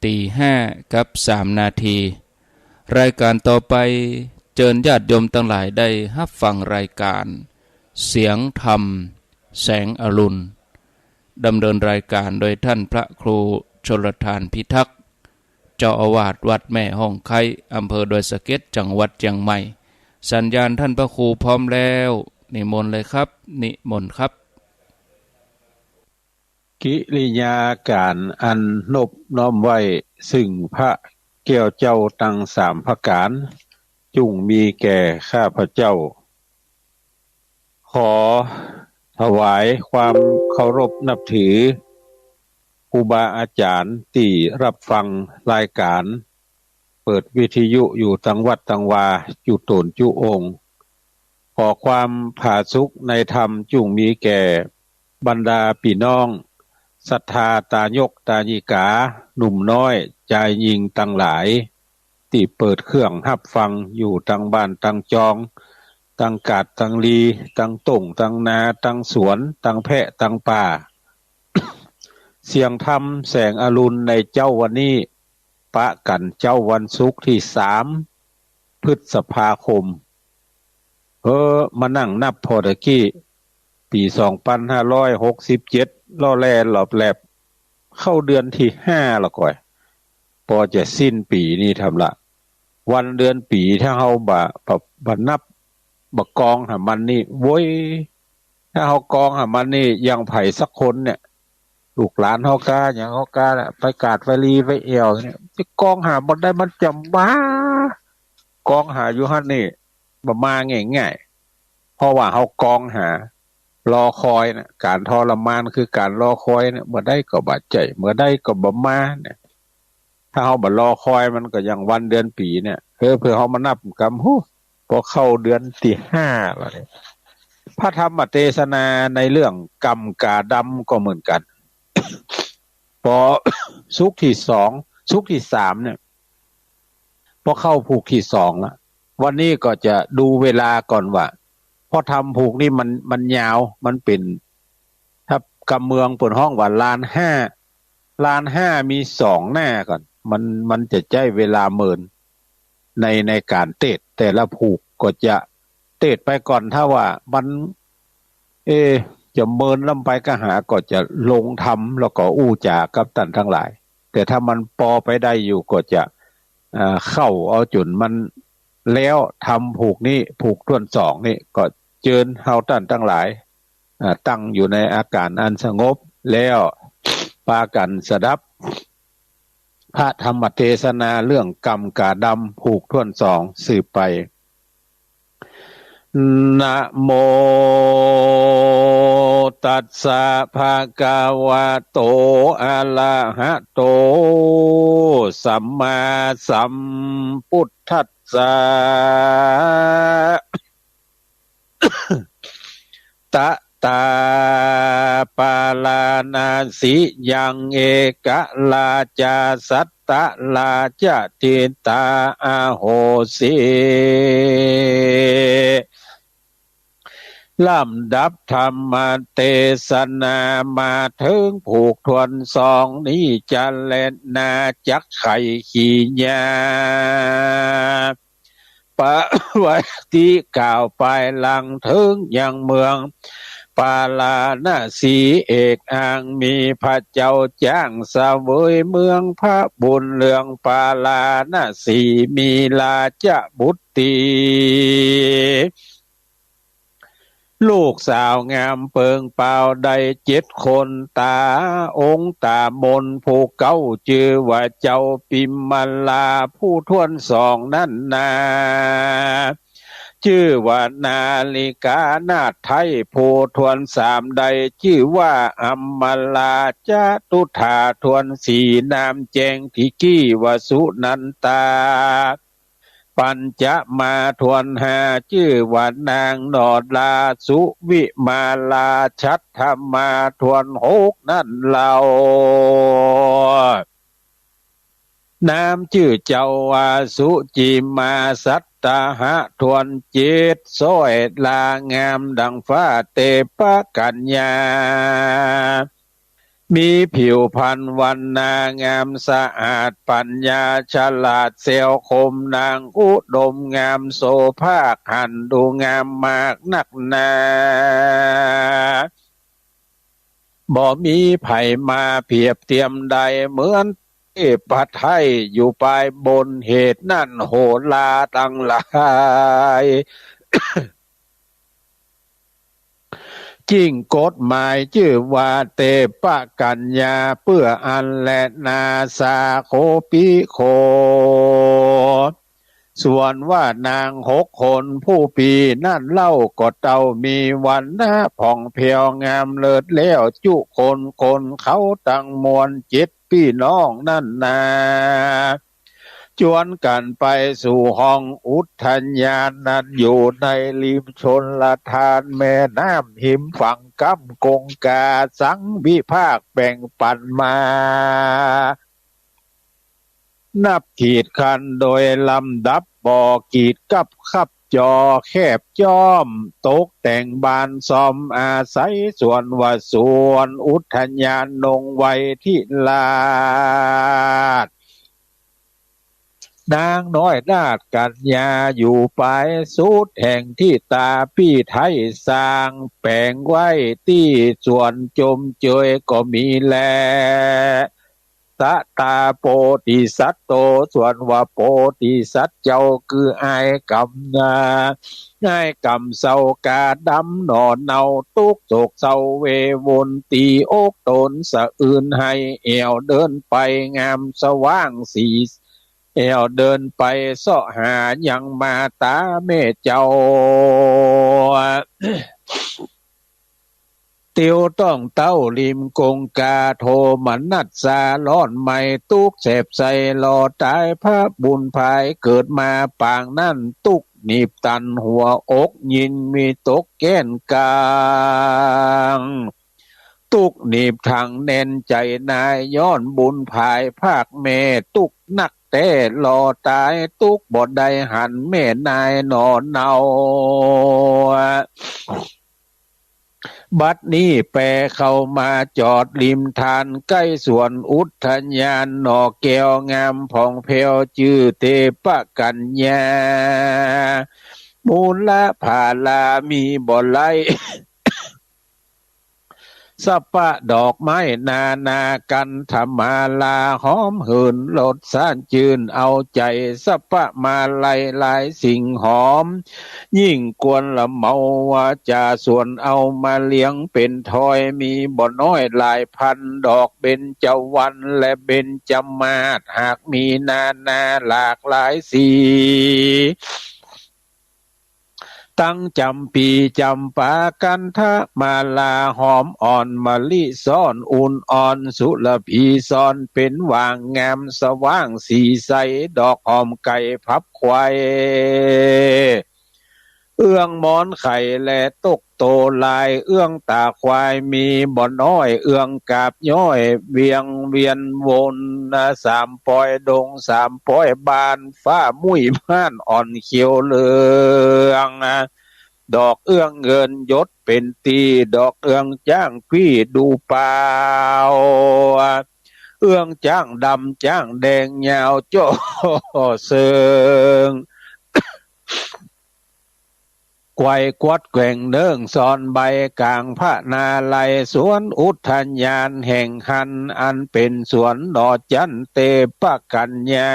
5:03 นาทีรายการต่อไปเชิญญาติโยมทั้งหลายได้รับฟังรายการเสียงธรรมแสงอรุณดำเนินรายการโดยท่านพระครูชลทานพิทักษ์เจ้าอาวาสวัดแม่ห้องไคอำเภอดอยสะเก็ดจังหวัดเชียงใหม่สัญญาณท่านพระครูพร้อมแล้วนิมนต์เลยครับนิมนต์ครับกิริยาการอันนบน้อมไว้ซึ่งพระแก้วเจ้าทั้งสามประการจุงมีแก่ข้าพเจ้าขอถวายความเคารพนับถือครูบาอาจารย์ที่รับฟังรายการเปิดวิทยุอยู่ทั้งวัดทั้งวาจุตนจุองค์ขอความผาสุกในธรรมจุงมีแก่บรรดาพี่น้องศรัทธาตายกตายิกาหนุ่มน้อยใจยิงตั้งหลายที่เปิดเครื่องรับฟังอยู่ตั้งบ้านตั้งจองตั้งกาดตั้งลีตั้งต่งตั้งนาตั้งสวนตั้งแพะตั้งป่า เสียงธรรมแสงอรุณในเจ้าวันนี้ปะกันเจ้าวันศุกร์ที่3 พฤษภาคมมานั่งนับพอตะกี้ปี2567ล่อแลหลอบแลบเข้าเดือนที่5แล้วก่อยพอจะสิ้นปีนี้ทำละวันเดือนปีถ้าเฮาบ่นับบกองหามันนี่โว้ยถ้าเฮากองหามันนี่ยังไผสักคนเนี่ยลูกหลานเฮากาหยังเฮากาน่ะไปกาดไวลีไวเอวเนี่ยจะกองหาบ่ได้มันจำบ้ากองหาอยู่หั่นนี่บ่มาง่ายๆเพราะว่าเฮากองหารอคอยนะการทรมานคือการรอคอยเนี่ยเมื่อได้ก็บาดใจเมื่อได้ก็บ่มาเนี่ยถ้าเฮาบ่รอคอยมันก็ยังวันเดือนปีเนี่ยเพื่อเฮามานับกำฮู้พอเข้าเดือนที่5แล้วเนี่ยพระธรรมเทศนาในเรื่องกรรมกาดำก็เหมือนกัน พอสุกที่2สุกที่3เนี่ยพอเข้าผูกที่2แล้ววันนี้ก็จะดูเวลาก่อนว่าพอทำผูกนี่มันยาวมันเป็นถ้ากำเมืองเปิดห้องว่าล้านห้ามี2หน้าก่อนมันจะใช้เวลาเมินในการเตะแต่ละผูกก็จะเตะไปก่อนถ้าว่ามันจะเมินลำไปก็หาก็จะลงทำแล้วก็อู้จากับท่านทั้งหลายแต่ถ้ามันปอไปได้อยู่ก็จะเข้าเอาจุนมันแล้วทำผูกนี้ผูกต้น2นี่ก็เจิญเฮาท่านทั้งหลายตั้งอยู่ในอาการอันสงบแล้วปากันสดับพระธรรมเทศนาเรื่องกรรมกาดำผูกต้น2สืบไปนะโมตัสสะภะคะวะโตอะระหะโตสัมมาสัมพุทธัสสะตะตาปาลานาสิยังเอกะลาจาสัตตะลาจติตาอาโหสิลำดับธรรมเทศนามาถึงผูกทวน2นี้จะเล่นนาจักไข่ขี้ยาปะไว้ที่กล่าวไปหลังถึงยังเมืองปาลานาสีเอกอ่างมีพระเจ้าจ้างเสวยเมืองพระบุญเรืองปาลานาสีมีลาจบุตรีลูกสาวงามเปิงเป่าได้7 คนตาองค์ตามนผู้เก้าชื่อว่าเจ้าปิมมาลาผู้ทวน2นั่นนาชื่อว่านาลิกานาถไทยผู้ทวน3ใดชื่อว่าอัมมาลาจตุธาทวน4นามแจงทิกีวสุนันตาปัญจมาทวน5ชื่อว่านางนอดลาสุวิมาลาชัตถมาทวน6นั่นเรานามชื่อเจ้าวาสุจิมาสัตตหะทวน7ซ้อยลางามดังฟ้าเตปะกัญญา มีผิวพรรณวรรณางามสะอาดปัญญาฉลาดเซลคมนางอุดมงามโสภาคหันดูงามมากนักหนาบ่มีไผมาเพียบเทียมใดเหมือนเทพไทยอยู่ปลายบนเหตุนั่นโหฬารตั้งหลายจิ้งกฎหมายชื่อว่าเตปะกัญญาเพื่ออันและนาสาโคปิโคส่วนว่านาง6 คนผู้ปีนั่นเล่าก็เต้ามีวันนะผ่องเพียวงามเลิศแล้วจุคนเขาตั้งมวลจิตพี่น้องนั่นนาจวนกันไปสู่ห้องอุทยานนั้นอยู่ในริมชนละทานแม่น้ำหิมฝั่งกำกงกาสังวิภาคแบ่งปันมานับขีดคันโดยลำดับบ่อกีดกับขับจอแคบจอมตกแต่งบานซอมอาศัยส่วนว่าส่วนอุทยานนงไว้ที่ลาดนางน้อยนาฏกัญญาอยู่ปลายสุดแห่งที่ตาพี่ไทยสร้างแปลงไว้ที่ส่วนจมเจยก็มีแลตะตาโปติสัตโตส่วนว่าโปติสัตเจ้าคือไอ้กำนาไอ้กำเศร้ากาดำหนอนเนาตุกโศกเศร้าเววนตีอกตนสะอื่นให้เอวเดินไปงามสว่างสีเอวเดินไปเสาะหายังมาตาเมเจ้าเตียวต้องเต้าริมกงกาโทมันนัดสาล้อนไม่ตุกเสบใส่รอตายพระบุญภายเกิดมาปางนั่นตุกหนีบตันหัวอกยินมีตกแก้นกลางตุกหนีบทางแน่นใจนายย้อนบุญภายภาคเมตุกนักแต่รอตายตุกบ่ได้หันแม่นายนอนเนาบัดนี้แปรเข้ามาจอดริมทานใกล้สวนอุทยานหนอแก้วงามผ่องเพวชื่อเทปะกัญญามูลภาลามีบ่ไหล สัปปะดอกไม้นานากันธรรมาลาหอมหืนรสซ่านจืนเอาใจสัปปะมาลายหลายสิ่งหอมยิ่งกวนละเมาว่าจะส่วนเอามาเลี้ยงเป็นทอยมีบ่น้อยหลายพันดอกเบญจวรรณและเบญจมาศหากมีนานาหลากหลายสีตั้งจำปีจำปากันทะมาลาหอมอ่อนมะลิซ้อนอุ่นอ่อนสุรพีซ้อนเป็นว่างงามสว่างสีใสดอกหอมไก่พับควายเอื้องมอนไข่และตกโตลายเอื้องตาควายมีบ่อน้อยเอื้องกาบย้อยเวียงเวียนวนสามปอยดงสามปอยบานฟ้ามุ้ยม่านอ่อนเขียวเหลืองดอกเอื้องเงินยศเป็นตีดอกเอื้องจ้างพี่ดูเปล่าเอื้องจ้างดำจ้างแดงยาวโจ้เซิงไกวกวัดแกว่งเนื่องซอนใบกลางพระนาลัยสวนอุทยานแห่งหันอันเป็นสวนดอกจันเตปะกัญญา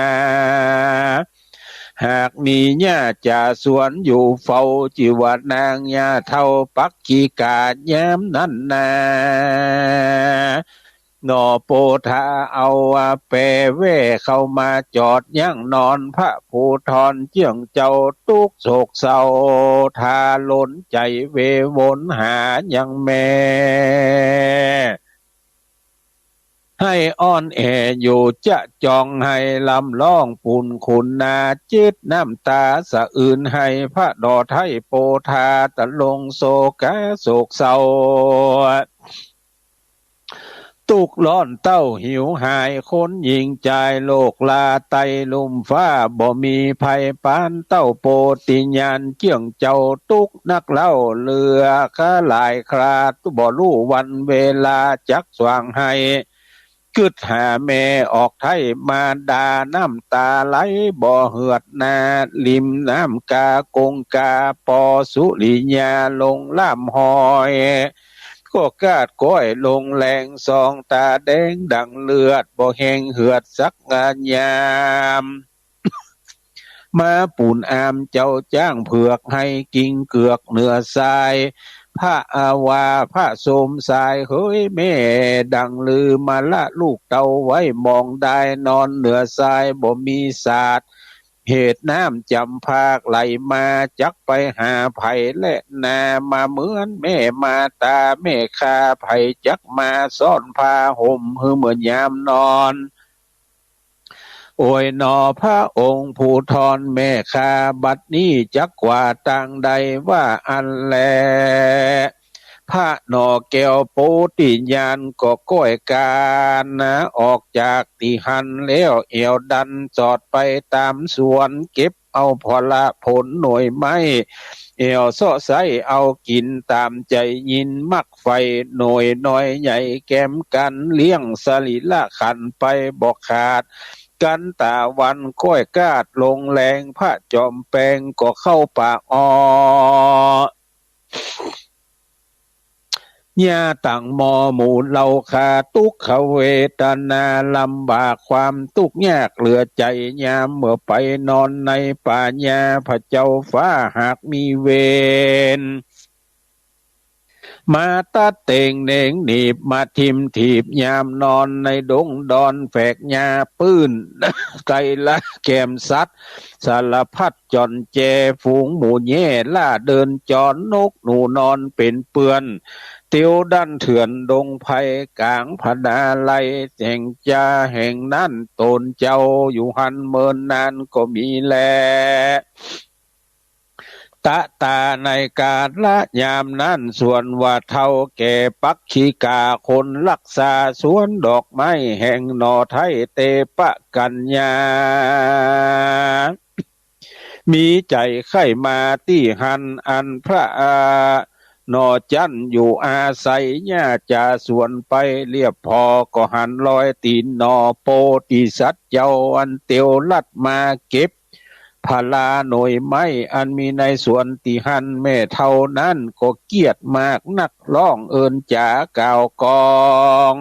หากมีญาจ่าสวนอยู่เฝ้าจิวัดนางญาเท่าปักขีกาดแย้มนั่นนาหนอโปธาเอาเปเวเข้ามาจอดยั่งนอนพระภูธรเจียงเจ้าตุกโศกเศร้าทาล้นใจเววนหายังแม่ให้อ้อนแออยู่จะจองให้ลำล่องปุ่นขุนนาจิตน้ำตาสะอื่นให้พระดอไทยโปธาตะลงโศกะโศกเศร้า ตุกร้อนเต้าหิวหายคนยิงใจโลกลาไตลุมฟ้าบ่มีภัยปานเต้าโปติญาณเกี่ยงเจ้าตุกนักเล่าเรือข้าหลายคราตุบ่รู้วันเวลาจักสว่างให้กึดหาแม่ออกไทยมาดาน้ำตาไหลบ่เหือดนาลิมน้ำกากงกาปอสุริยาลงล่ามหอยก็กาดก้อยลงแรงสองตาแดงดังเลือดบ่แห้งเหือดสักงานยามมาปูนอามเจ้าจ้างเผือกให้กิ่งเกือกเหนือทรายพระอาวาพระสมสายเฮ้ยแม่ดังลือมาละลูกเต่าไว้มองได้นอนเหนือทรายบ่มีศาสตร์เหตุน้ำจำภาคไหลมาจักไปหาไผ่และนามาเหมือนแม่มาตาแม่คาไผ่จักมาซ่อนผ้าห่มหือเหมือนยามนอนโอ้ยนอพระองค์ผู้ทอนแม่คาบัดนี้จักกว่าต่างใดว่าอันแลพระนอแก้วโปติญาณก็ก้อยการนะออกจากติหันแล้วเอวดันจอดไปตามสวนเก็บเอาพละผลหน่วยไม้เอวโซไซเอากินตามใจยินมักไฟหน่วยน้อยใหญ่แกมกันเลี้ยงสลิละขันไปบอกขาดกันตาวันก้อยกาดลงแรงพระจอมแปลงก็เข้าป่าญาต่างมอหมู่เราคาทุกขเวทนาลำบากความทุกข์ยากเหลือใจยามเมื่อไปนอนในป่าญาพระเจ้าฟ้าหากมีเวรมาตัดเต่งเน่งหนีบมาทิมถีบยามนอนในดงดอนแฝกยาปื้น ไกลละแกมสัตว์สารพัดจอนแจฝูงหมูแย่ล่าเดินจอนนกหนูนอนเป็นเปือนเตียวดันเถื่อนดงไผ่กลางพนาไลแห่งจาแห่งนั้นตนเจ้าอยู่หันเมินนานก็มีแลตะตาในกาลละยามนั้นส่วนว่าเท่าแก่ปักขีกาคนรักษาสวนดอกไม้แห่งนอไทยเตปะกัญญามีใจไข่มาที่หันอันพระนอจันอยู่อาศัยญาจะสวนไปเรียบพอก็หันลอยตีนนอโปติสัตเจ้าอันเตียวลัดมาเก็บพลาหน่วยไม้อันมีในสวนติหันแม่เท่านั้นก็เกียดมากนักร้องเอินจ๋ากล่าวกอง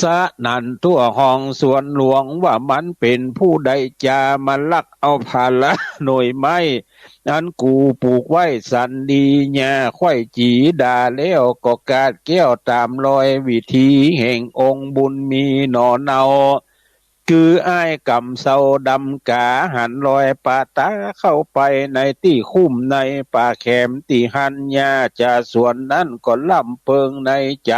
สะนันตัวห้องสวนหลวงว่ามันเป็นผู้ใดจามาลักเอาพาละหน่วยไม้อันกูปลูกไว้สันดีญาไข่จีด่าแล้วก็กาดแก้วตามรอยวิธีแห่งองค์บุญมีหนอเนาคืออ้ายกำเศร้าดำกาหันลอยป่าตาเข้าไปในที่คุ้มในป่าแขมที่หันญาจะส่วนนั้นก็ล่ำเพิงในใจ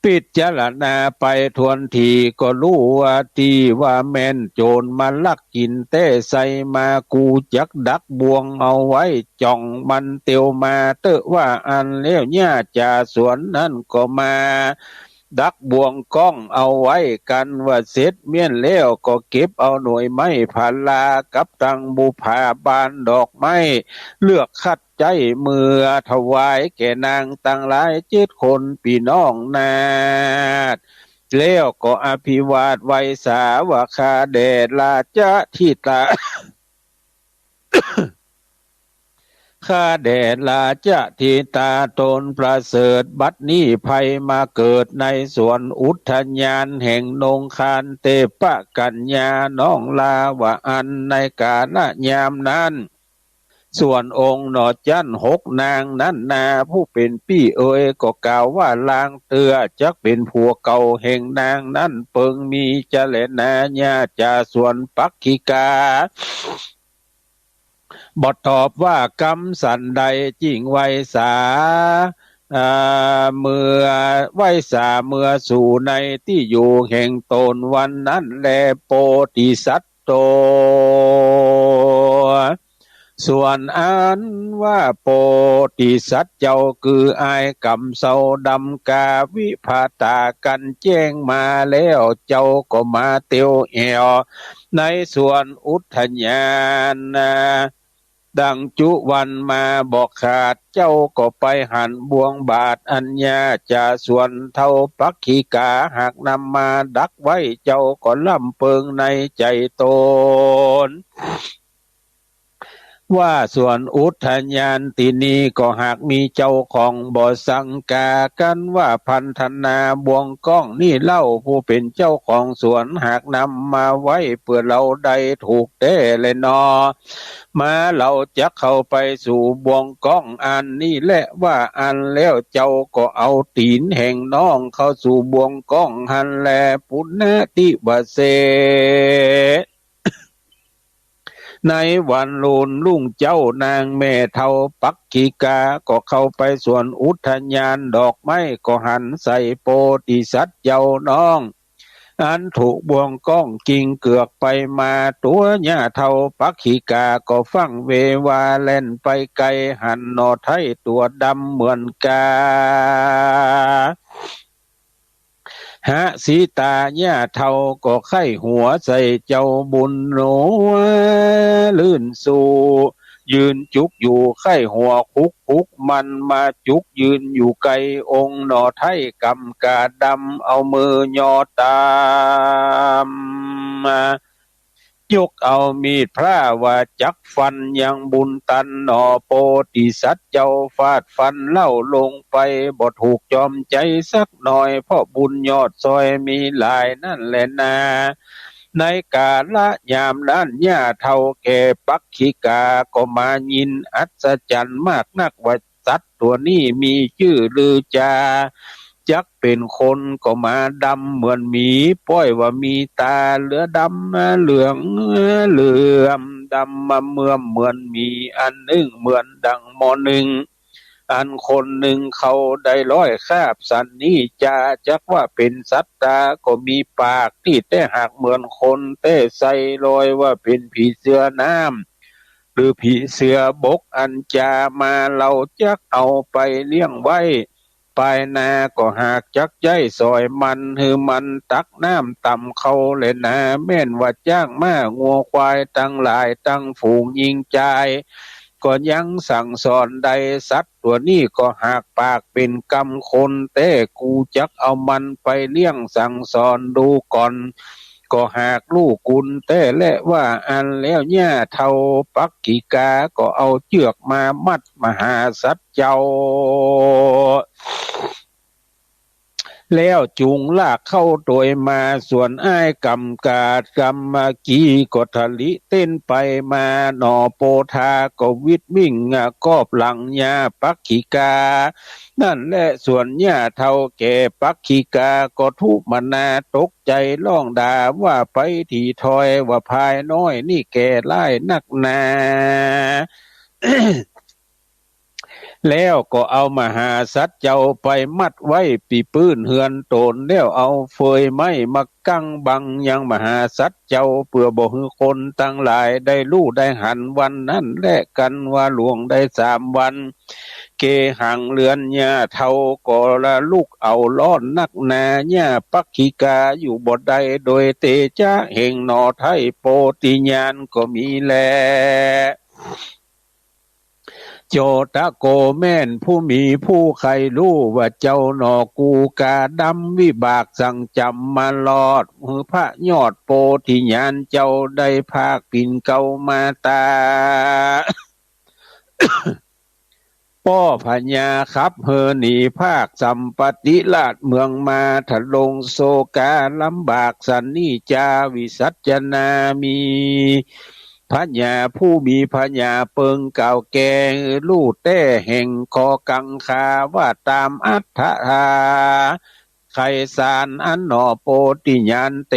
ปิดจารณาไปทวนทีก็รู้ว่าที่ว่าแม่นโจรมาลักกินเต้ใส่มากูจักดักบวงเอาไว้จ่องมันเตียวมาเตอะว่าอันแล้วญาจะสวนนั้นก็มาดักบวงก้องเอาไว้กันว่าเสร็จเมียนแล้วก็เก็บเอาหน่วยไม้พาลากับตังบุพาบานดอกไม้เลือกคัดใจเมื่อถวายแก่นางตั้งหลาย7 คนพี่น้องนาดแล้วก็อภิวาทไว้สาวคาแดลาจะทิตา ข้าแด่ลาจะทิตาตนประเสริฐบัดนี้ภัยมาเกิดในสวนอุทยานแห่งนงคานเตปะกัญญาน้องลาวะอันในกาลยามนั้นส่วนองค์หนอจัน6 นางนั้นนาผู้เป็นปี้เอ๋ยก็กล่าวว่าลางเตือจักเป็นผัวเก่าแห่งนางนั้นเปิงมีเจเลนาญาจะส่วนปักขิกาบทตอบว่ากรรมสันใดจริงไวสาเมื่อไว้สาเมื่อสู่ในที่อยู่แห่งตนวันนั้นแลโปติสัตโต ส่วนอันว่าโปติสัตว์เจ้าคืออายกำเศร้าดำกาวิภาตากันแจ้งมาแล้วเจ้าก็มาเตียวแอวในส่วนอุทยานดังจุวันมาบอกขาดเจ้าก็ไปหันบวงบาทอัญญาจะส่วนเท่าปักขีกาหากนำมาดักไว้เจ้าก็ล่ำเปิงในใจตนว่าส่วนอุทยานตินีก็หากมีเจ้าของบ่สังกากันว่าพันธนาบวงก้องนี่เล่าผู้เป็นเจ้าของสวนหากนำมาไว้เพื่อเราได้ถูกเต้เลยนอมาเราจะเข้าไปสู่บวงก้องอันนี้แหละว่าอันแล้วเจ้าก็เอาตีนแห่งน้องเข้าสู่บวงก้องหันแลปุณณติวเสในวันลูนลุ่งเจ้านางแม่เท่าปักขีกาก็เข้าไปส่วนอุทยานดอกไม้ก็หันใส่โปติสัตว์เจ้าน้องอันถูกบ่วงก้องกิ่งเกือกไปมาตัวหญ้าเท่าปักขีกาก็ฟังเววาเล่นไปไกลหันนอไทยตัวดำเหมือนกาหะสีตาญ่าเท่าก็ไข้หัวใส่เจ้าบุญโหนลื่นสู่ยืนจุกอยู่ไข้หัวคุกมันมาจุกยืนอยู่ไกลองค์หนอไทยกำกาดำเอามือยอตามยกเอามีดพระว่าจักฟันยังบุญตันหนอโปติสัตว์เจ้าฟาดฟันเล่าลงไปบ่ถูกจอมใจสักหน่อยเพราะบุญยอดซอยมีหลายนั่นแหละนาในกาละยามนั้นย่าเท่าแก่ปักขีกาก็มายินอัศจรรย์มากนักว่าสัตว์ตัวนี้มีชื่อลือจาจักเป็นคนก็มาดำเหมือนหมีป้อยว่ามีตาเหลือดำเหลืองเหลื่อมดำมาเมื่อเหมือนมีอันหนึ่งเหมือนดังมอหนึ่งอันคนหนึ่งเขาได้ร้อยคาบสันนี้จะจักว่าเป็นสัตตาก็มีปากที่แต่หากเหมือนคนแต่ใส่ลอยว่าเป็นผีเสือน้ำหรือผีเสือบกอันจามาเราจักเอาไปเลี้ยงไว้ปลายนาก็หากจักใจซอยมันหือมันตักน้ำต่ำเขาเลยนาแม่นว่าจ้างมางัวควายตั้งหลายตั้งฝูงยิงใจก็ยังสั่งสอนใดสัตว์ตัวนี้ก็หากปากเป็นกำคนแต่กูจักเอามันไปเลี้ยงสั่งสอนดูก่อนก็หากลูกกุลแต่และว่าอันแล้วเนี่ยเท่าปักกิกาก็เอาเชือกมามัดมหาสัตว์เจ้าแล้วจุงลากเข้าโดยมาส่วนอ้ายกำกาดกำมากีก็ทะลิเต้นไปมาหนอโปธาก็วิดวิ่งกอบหลังยาปักขีกานั่นแหละส่วนญาเท่าแก่ปักขีกาก็ทุบมานาตกใจร้องด่าว่าไปที่ถอยว่าพายน้อยนี่แก่ไล่นักนา แล้วก็เอามหาสัตว์เจ้าไปมัดไว้ปีปื้นเฮือนโตนแล้วเอาเฟยไม้มากั้งบังยังมหาสัตว์เจ้าเพื่อบ่ให้คนตั้งหลายได้รู้ได้หันวันนั้นแลกกันว่าหลวงได้3 วันเกหังเลือนญาเท่าก็ละลูกเอาล้อนนักนาญาปักขีกาอยู่บ่ได้โดยเตจาแห่งหนอไทยโปติญาณก็มีแลโจตะโกแม่นผู้มีผู้ใครรู้ว่าเจ้าหนอกูกาดำวิบากสั่งจำมาลอดมือพระยอดโปธิญาณเจ้าได้ภาคปิ่นเก่ามาตา ป้อพญาครับเฮอหนีภาคสัมปติราชเมืองมาถลงโศกาลำบากสันนิจาวิสัชนามีพญาผู้มีพญาเปิงเก่าแก่ลู่แต้แห่งคอกังคาว่าตามอัฏฐาไขสารอันหนอโปติญาณเต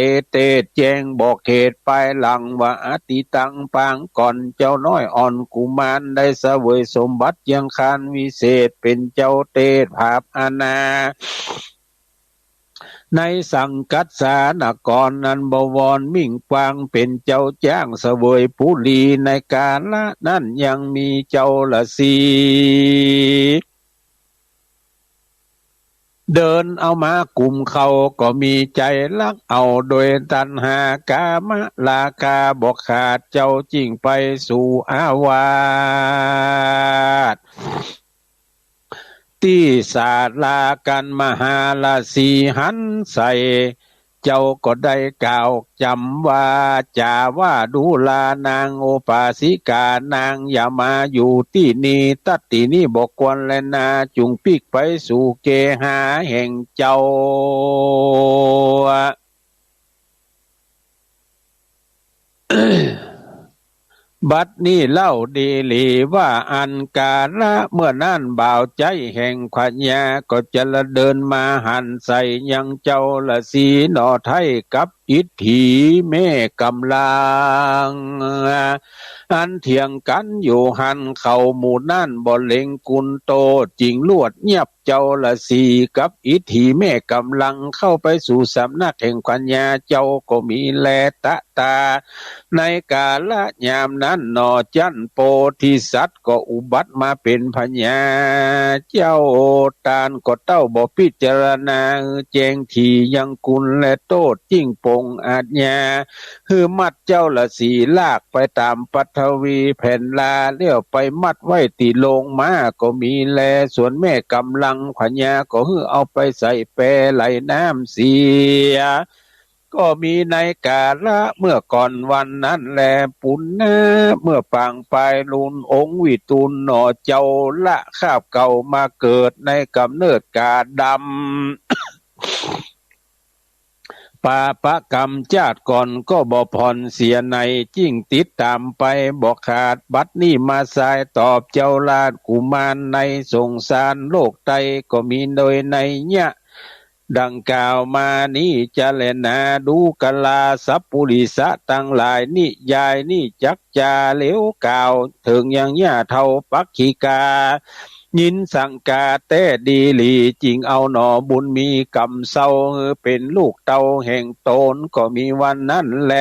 แจ้งบอกเหตุไปหลังว่าอติตังปางก่อนเจ้าน้อยอ่อนกุมารได้เสวยสมบัติยังคานวิเศษเป็นเจ้าเตภาพอาณา ในสังกัดสานกรนันบวรมิ่งกวางเป็นเจ้าจ้างเสวยผู้ลีในกาละนั้นยังมีเจ้าละสีเดินเอามากลุ่มเขาก็มีใจรักเอาโดยตัณหากามะราคาบอกขาดเจ้าจริงไปสู่อาวาสที่ศาลากันมหาลาสีหันใส่เจ้าก็ได้กล่าวจำว่าจาว่าดูลานางโอปาสิกานางอย่ามาอยู่ที่นี่ตัดที่นี่บอกควรและนาจุงปิกไปสู่เกหาแห่งเจ้าบัดนี้เล่าดีหลีว่าอันกาละเมื่อนั่นบ่าวใจแห่งขวัญญาก็จะละเดินมาหันใส่ยังเจ้าละสีหนอไทยกับอิทธิแม่กำลังอันเถียงกันอยู่หันเขาหมู่นั่นบ่เล็งกุนโตจริงลวดเงียบเจ้าละสีกับอิทธิแม่กำลังเข้าไปสู่สำนักแห่งขวัญญาเจ้าก็มีแลตะตาในกาลยามนั้นนอจันโพธิสัตว์ก็อุบัติมาเป็นพญาเจ้าตานก็เต้าบ่พิจารณาแจงทียังกุลและโตดจิ้งปงอาจญาคือมัดเจ้าละสีลากไปตามปัทวีแผ่นลาเลี้ยวไปมัดไว้ตีลงมาก็มีแลส่วนแม่กำลังพญาก็คือเอาไปใส่แปรไหลน้ำเสียก็มีในกาละเมื่อก่อนวันนั้นแลปุณนะเมื่อปางปลายลุนองค์วิตุลหน่อเจ้าละคาบเก่ามาเกิดในกำเนิดกาดำ ปาปะกรรมชาติก่อนก็บ่ผ่อนเสียในจิ้งติดตามไปบอกขาดบัดนี้มาสายตอบเจ้าลาดกุมารในสงสารโลกไตก็มีโดยในเนี่ยดังกล่าวมานี้จะแลนาดูกลาสัพปุริสะตั้งหลายนิยายนี่จักจาเหลวกล่าวถึงอย่างย่าเท่าปักขีกายินสังกาแต่ดีหลีจริงเอาหนอบุญมีกรรมเศร้าเป็นลูกเต้าแห่งตนก็มีวันนั้นแล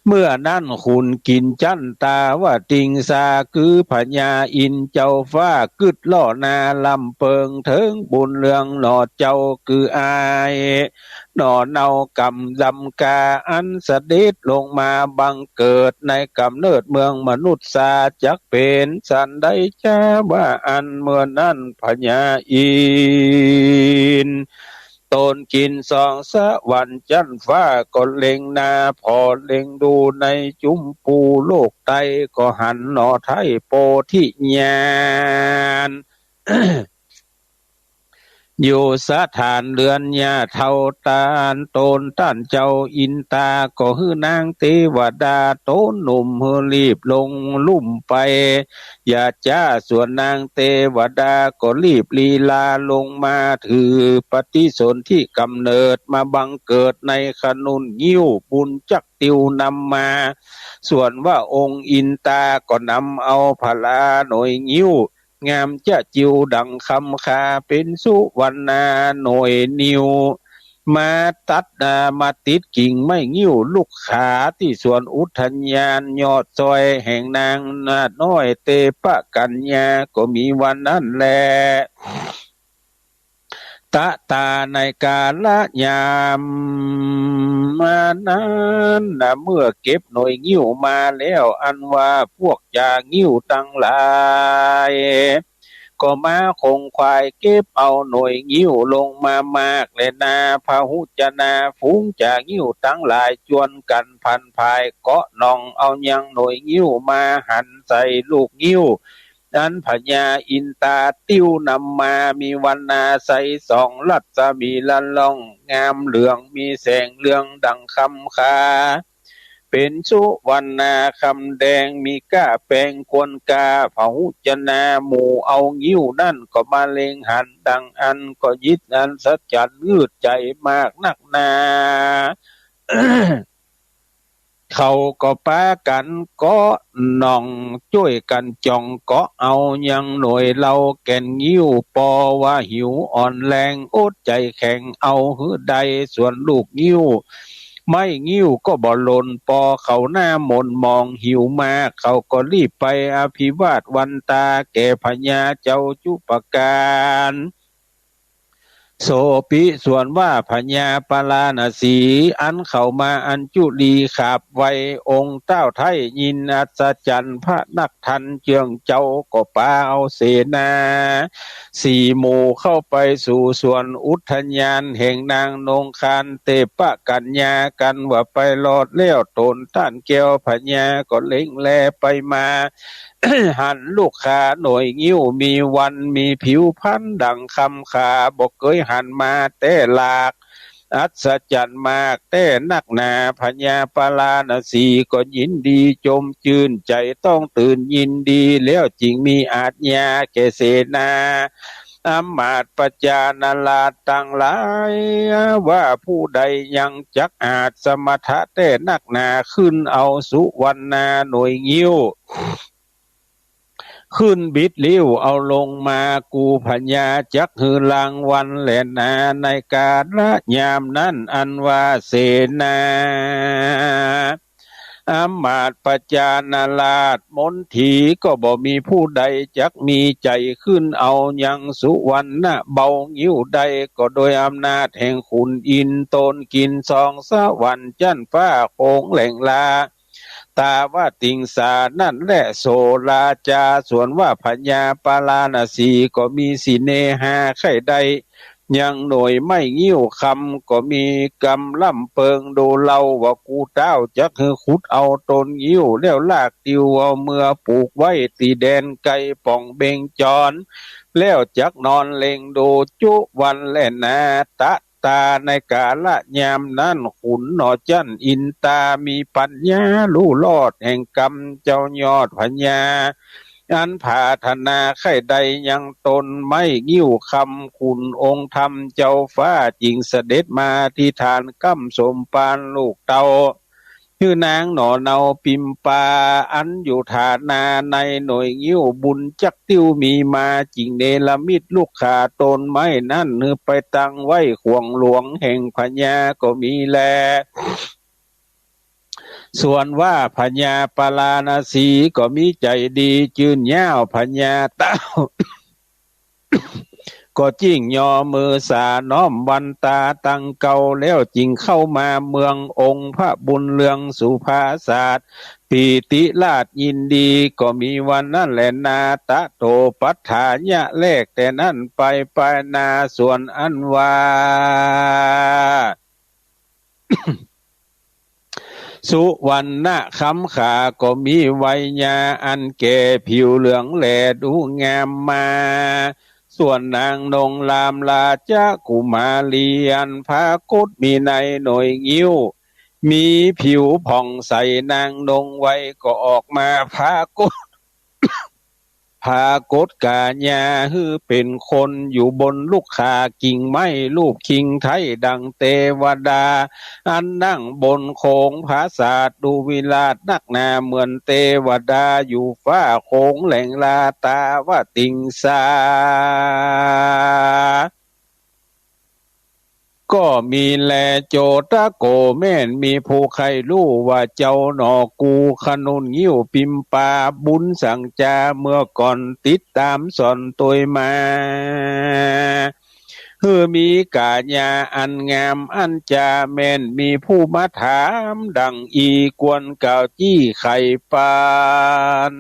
เมื่อนั้นขุนกินจันตาว่าติงสาคือพญาอินเจ้าฟ้ากึดล่อนาลำเปิงเถิงบุญเรืองหนอเจ้าคืออายหนอเนากำจำกาอันเสด็จลงมาบังเกิดในกำเนิดเมืองมนุษย์สาจักเป็นสันได้จ้าว่าอันเมื่อนั้นพญาอินตนกินสองสะวันจันฟ้าก็เล็งนาพอเล็งดูในจุมปูโลกไตก็หันหนอไทยโปธิญาณ อยู่สถานเรือนยาเท่าตาลโตนต้านเจ้าอินตาก็ฮือนางเทวดาโตนหนุ่มฮือรีบลงลุ่มไปอย่าจ้าส่วนนางเทวดาก็รีบลีลาลงมาถือปฏิสนธิกำเนิดมาบังเกิดในขนุนยิ้วบุญจักติวนำมาส่วนว่าองค์อินตาก็นำเอาพลาหน่วยยิ้วงามจะจิวดังคำคาเป็นสุวรรณาหน่วยนิวมาตัดมาติดกิ่งไม่งิ้วลูกขาที่ส่วนอุทยานยอดซอยแห่งนางนาน้อยเตปะกัญญาก็มีวันนั้นแลตะตาในกาละยามมานั้นเมื่อเก็บหน่วยงิ้วมาแล้วอันว่าพวกจางิ้วตั้งหลายก็มาคงควายเก็บเอาหน่วยงิ้วลงมามากเลยนาพหุจนาฝูงจางิ้วตั้งหลายจวนกันพันภายเกาะนองเอายังหน่วยงิ้วมาหันใส่ลูกงิ้วนั้นพญาอินตาติ้วนำมามีวันนาใสสองลัดสมีลันลองงามเหลืองมีแสงเรืองดังคำคาเป็นสุวรรณาคำแดงมีก้าแปลงควนกาเผาจนาหมู่เอางิ้วนั่นก็มาเลงหันดังอันก็ยิดอันสัจจัดงืดใจมากนักนา เขาก็ปากันก็หน่องช่วยกันจ่องก็เอายังหน่วยเราแก่นยิ้วปอว่าหิวอ่อนแรงอดใจแข็งเอาหื้อใดส่วนลูกยิ้วไม่งิ้วก็บ่ลนปอเขาหน้ามนมองหิวมาเขาก็รีบไปอภิวาทวันตาแก่พญาเจ้าจุปการโสปิส่วนว่าพญาปลาณสีอันเข้ามาอัญจุลีขาบไว้องค์เต้าไทยยินอัศจรรย์พระนักทันเจืองเจ้าก็ปาเอาเสนาสี่หมู่เข้าไปสู่ส่วนอุทยานแห่งนางนงคานเตปะกัญญากันว่าไปรอดเลี้ยวตนท่านแก้วพญาก็เล็งแลไปมา หันลูกขาหน่วยงิ้วมีวันมีผิวพันดังคำขาบอกเคยหันมาแต่หลากอัศจรรย์มากแต่นักหนาพญาปลาณสีก็ยินดีจมจืนใจต้องตื่นยินดีแล้วจริงมีอาจญาแก่เสนาอำมาตย์ปัจจานาลาตั้งหลายว่าผู้ใดยังจักอาจสมถะแต่นักหนาขึ้นเอาสุวรรณาหน่วยงิ้วขึ้นบิดลิ้วเอาลงมากูพญาจักหือรางวันแหลนาในกาละยามนั้นอันว่าเสนาอำมาตย์ปัจจานาลาดมนทีก็บ่มีผู้ใดจักมีใจขึ้นเอายังสุวรรณะเบางิ้วใดก็โดยอำนาจแห่งขุนอินตนกินสองสวรรค์จันฟ้าโคงแหล่งลาตาว่าติงสานั่นแหละโสลาจาส่วนว่าพญาปาลาณสีก็มีสิเนหาไข่ใดยังหน่วยไม่งิ้วคำก็มีกำล่ำเปิงดูเล่าว่ากูเต้าจักคือขุดเอาตนงิ้วแล้วลากติวเอาเมื่อปลูกไว้ตีแดนไก่ป่องเบงจรแล้วจักนอนเล็งดูจุวันแลนาตะตาในกาละยามนั้นขุนหนอจันอินตามีปัญญารู้รอดแห่งกรรมเจ้ายอดพญาอันผาธนาไข่ใดยังตนไม่งิ้วคำคุณองค์ธรรมเจ้าฟ้าจริงเสด็จมาที่ฐานกั้มสมปานลูกเตาชื่อนางหนอเนาปิมปาอันอยู่ฐานาในหน่วยงิ้วบุญจักติ้วมีมาจริงเนลมิตลูกขาตนไม้นั่นเนือไปตั้งไว้ขวงหลวงแห่งพญาก็มีแลส่วนว่าพญาปลาณสีก็มีใจดีจืนย่าวพญาเต้า ก็จิ้งยอมือสาน้อมวันตาตั้งเก่าแล้วจริงเข้ามาเมืององค์พระบุญเรืองสุภาศาสตร์ปีติลาดยินดีก็มีวันนั่นแหละนาตะโตปัฏฐายะแลกแต่นั่นไปนาส่วนอันว่า สุวรรณะคำขาก็มีไวยาอันแก่ผิวเหลืองแหลดูงามมาส่วนนางนงลามลาจะกุมาลีอันพากุดมีในหน่วยงิ้วมีผิวผ่องใสนางนงไว้ก็ออกมาพากุด พากฏกาญาฮือเป็นคนอยู่บนลูกขากิ่งไม้รูปคิงไทยดังเทวดาอันนั่งบนโคงผาศาสตร์ดูวิลาศนักนาเหมือนเทวดาอยู่ฟ้าโคงแหล่งลาตาว่าติงสาก็มีแลโจตะโกแม่นมีผู้ใครรู้ว่าเจ้าหนอกูขนุนยิ้วปิมปาบุญสั่งจาเมื่อก่อนติดตามสอนตัวมามีกาญาอันงามอันจาแม่นมีผู้มาถามดังอีกวนเก่าจี้ไข่ปาน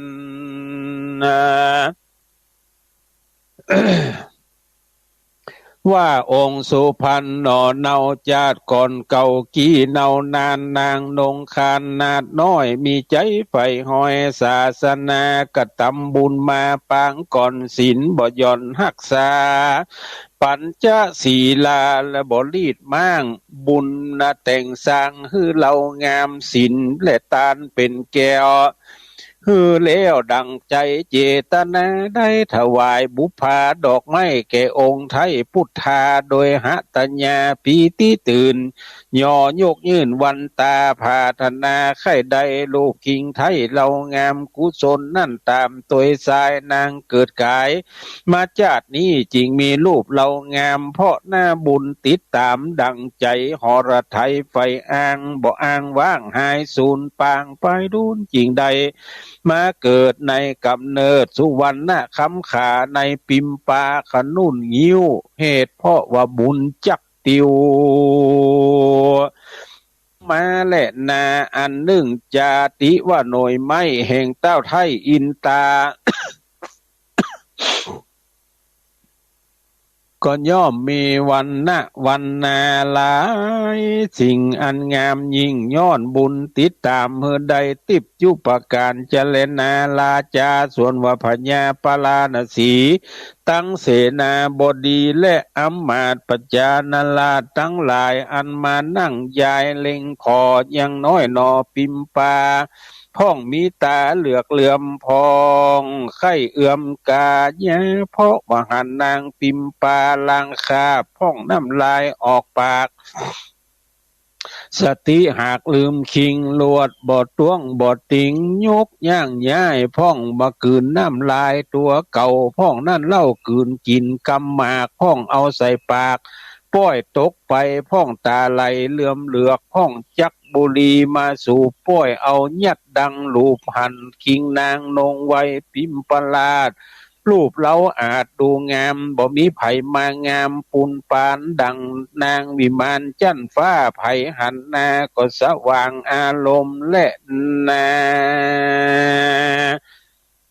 ว่าองค์สุพรรณหนอเนาจาดก่อนเก่ากี้เนานานนางนงคานนาดน้อยมีใจไฟหอยศาสนากระทำบุญมาปางก่อนศีลบ่ย่อนหักษาปัญจศีลาและบ่รีดมั่งบุญนะแต่งสร้างฮือเรางามศีลและตานเป็นแก้ว ฮือแล้วดังใจเจตนาได้ถวายบุพาดอกไม้แก่องค์ไทยพุทธาโดยหตัญญาปีติตื่นย่อยกยื่นวันตาพาธนาไข่ใดลูกคิงไทยเรางามกุศลนั่นตามตัวสายนางเกิดกายมาจาตินี้จริงมีรูปเรางามเพราะหน้าบุญติดตามดังใจหรไทยไฟอ้างบ่อ้างว่างหายสูญปางไปดุนจริงใดมาเกิดในกำเนิดสุวรรณคำขาในปิมปาขนุนงิ้วเหตุเพราะว่าบุญจักติวมาและนาอันหนึ่งจาติว่าหน่วยไม้แห่งเต้าไทยอินตา ก็ย่อมมีวันนาหลายสิ่งอันงามยิ่งย้อนบุญติดตามเฮือใดติบจุปการเจริญนาลาจาส่วนว่าพญาปลาณสีตั้งเสนาบดีและอำมาตย์ปัจจานาลาทั้งหลายอันมานั่งยายเล็งคอยังน้อยนอปิมปาพ่องมีตาเหลือกเหลื่อมพองไข่เอื่อมกาแย่เพราะว่าหันนางปิมปาลางคาพ่องน้ำลายออกปากสติหากลืมคิงลวดบ่ต้วงบ่ติงยกย่างย้ายพ่องมากืนน้ำลายตัวเก่าพ่องนั่นเล่ากืนกินกำหมากพ่องเอาใส่ปากป้อยตกไปพ่องตาไหลเหลื่อมเหลือกพ่องจักบุรีมาสู่ป้อยเอายัดดังลูบหันคิงนางนงไว้ปิมปลาดรูปเราอาจดูงามบ่มีไผมางามปุนปานดังนางวิมานจันฟ้าไผหันนาก็สว่างอารมณ์และนา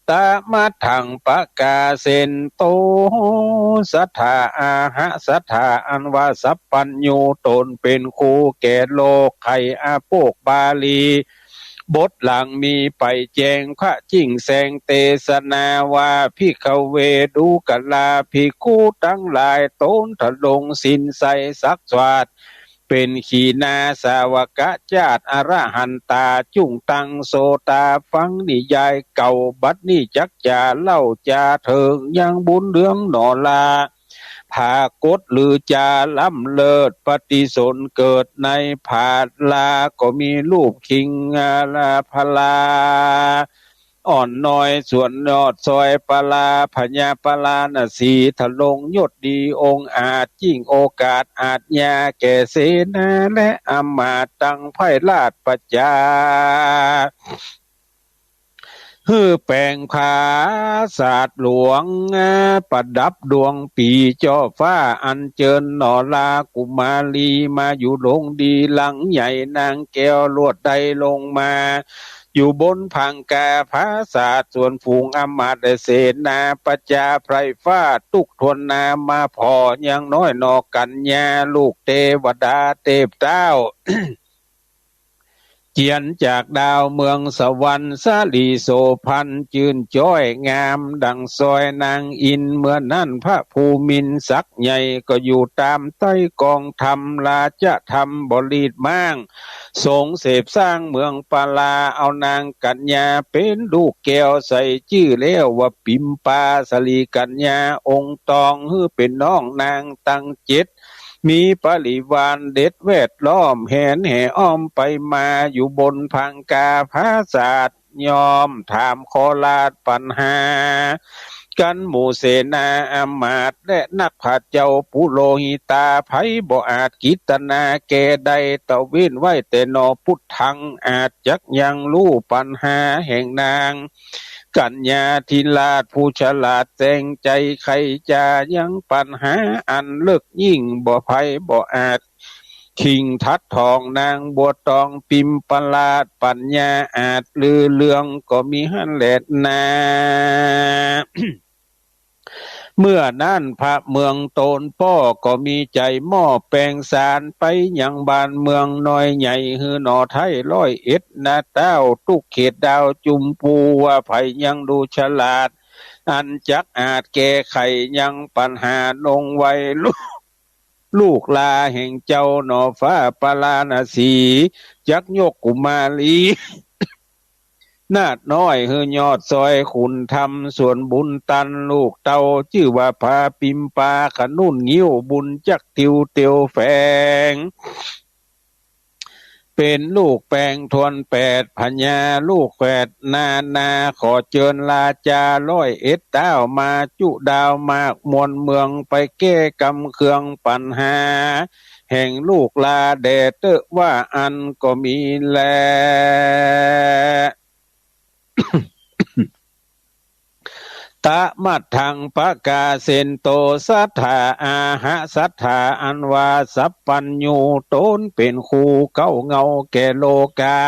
ตามาถังปะกาเซนโตสัทธาอาหะสัทธาอันว่าสัพปัญญูตนเป็นครูแก่โลกไขอาโปกบาลีบทหลังมีไปแจงพระจิ้งแสงเตสนาว่าพิขเวดูกลาภิกขุทั้งหลายโตนถลงสินใสสักสวาดเป็นขีนาสาวกะจาตอรหันตาจุงตังโสตาฟังนิยายเก่าบัดนี้จักจาเล่าจาเถิงยังบุญเรืองหนอลาผากดหรือจาล้ำเลิศปฏิสนเกิดในผาดลาก็มีรูปคิงลาพลาอ่อนน้อยส่วนยอดซอยปลาพญาปลาณสีทะลงยศดีองค์อาจยิ่งโอกาสอาจยาแก่เสนาและอำมาตย์ตั้งไพราชปัจจาฮือแปลงผาศาสตร์หลวงประดับดวงปีจ่อฟ้าอันเจิญหนอลากุมารีมาอยู่ลงดีหลังใหญ่นางแก้วลวดใดลงมาอยู่บนพังกาผาศาสตร์ส่วนฝูงอมาตย์เสนาปัจจาไพรฟ้าตุกทวนนามาพอยังน้อยนอกัญญาลูกเทวดาเทพเจ้า เจียนจากดาวเมืองสวรรค์สาลีโสพันจืนจ้อยงามดังซอยนางอินเมื่อนั้นพระภูมินทร์ศักดิ์ใหญ่ก็อยู่ตามใต้กองธรรมราชธรรมบรีดมั่งสงเสพสร้างเมืองปาลาเอานางกัญญาเป็นลูกแก้วใส่ชื่อแล้วว่าปิมปาสลีกัญญาองค์ตองฮือเป็นน้องนางตั้งเจ็ดมีปริวารเด็ดแวดล้อมแหนแห่อ้อมไปมาอยู่บนพังกาผาศาสตร์ยอมถามขอลาดปัญหากันหมู่เสนาอำมาตย์และนักผาเจ้าปุโรหิตาไผบ่อาจกิตนาแก่ใดตะเว้นไว้แต่นอพุทธังอาจจักยังรู้ปัญหาแห่งนางกัญญาธิราชผู้ฉลาดแจงใจใครจะยังปัญหาอันเลิกยิ่งบ่ไผบ่อาจคิงทัดทองนางบัวตองปิมปลาดปัญญาอาจลือเลืองก็มีหันแหลดนา เมื่อนั้นพระเมืองโตนป้อก็มีใจหม้อแปลงสารไปยังบ้านเมืองน้อยใหญ่ฮือหนอไทย101นาเต้าตุกเขตดาวจุมปูว่าไผยังดูฉลาดอันจักอาจแก้ไขยังปัญหาลงไว้ลูกลาแห่งเจ้าหนอฟ้าปลาณสีจักยกกุมารี นาดน้อยเฮือยอดซอยขุนทำส่วนบุญตันลูกเตาชื่อว่าพาปิมปาขนุ่นงิ้วบุญจักติวเตียวแฝงเป็นลูกแปลงทวนแปดพญาลูกแฝดนาขอเจิญลาจา101เต้ามาจุดาวมากมวลเมืองไปแก้กำเครื่องปัญหาแห่งลูกลาแดเตอว่าอันก็มีแล ตะมัดทังปะกาเซนโตสัทธาอาหะสัทธาอันวาสัพปัญญูตนเป็นคูเก้าเงาแก่โลกา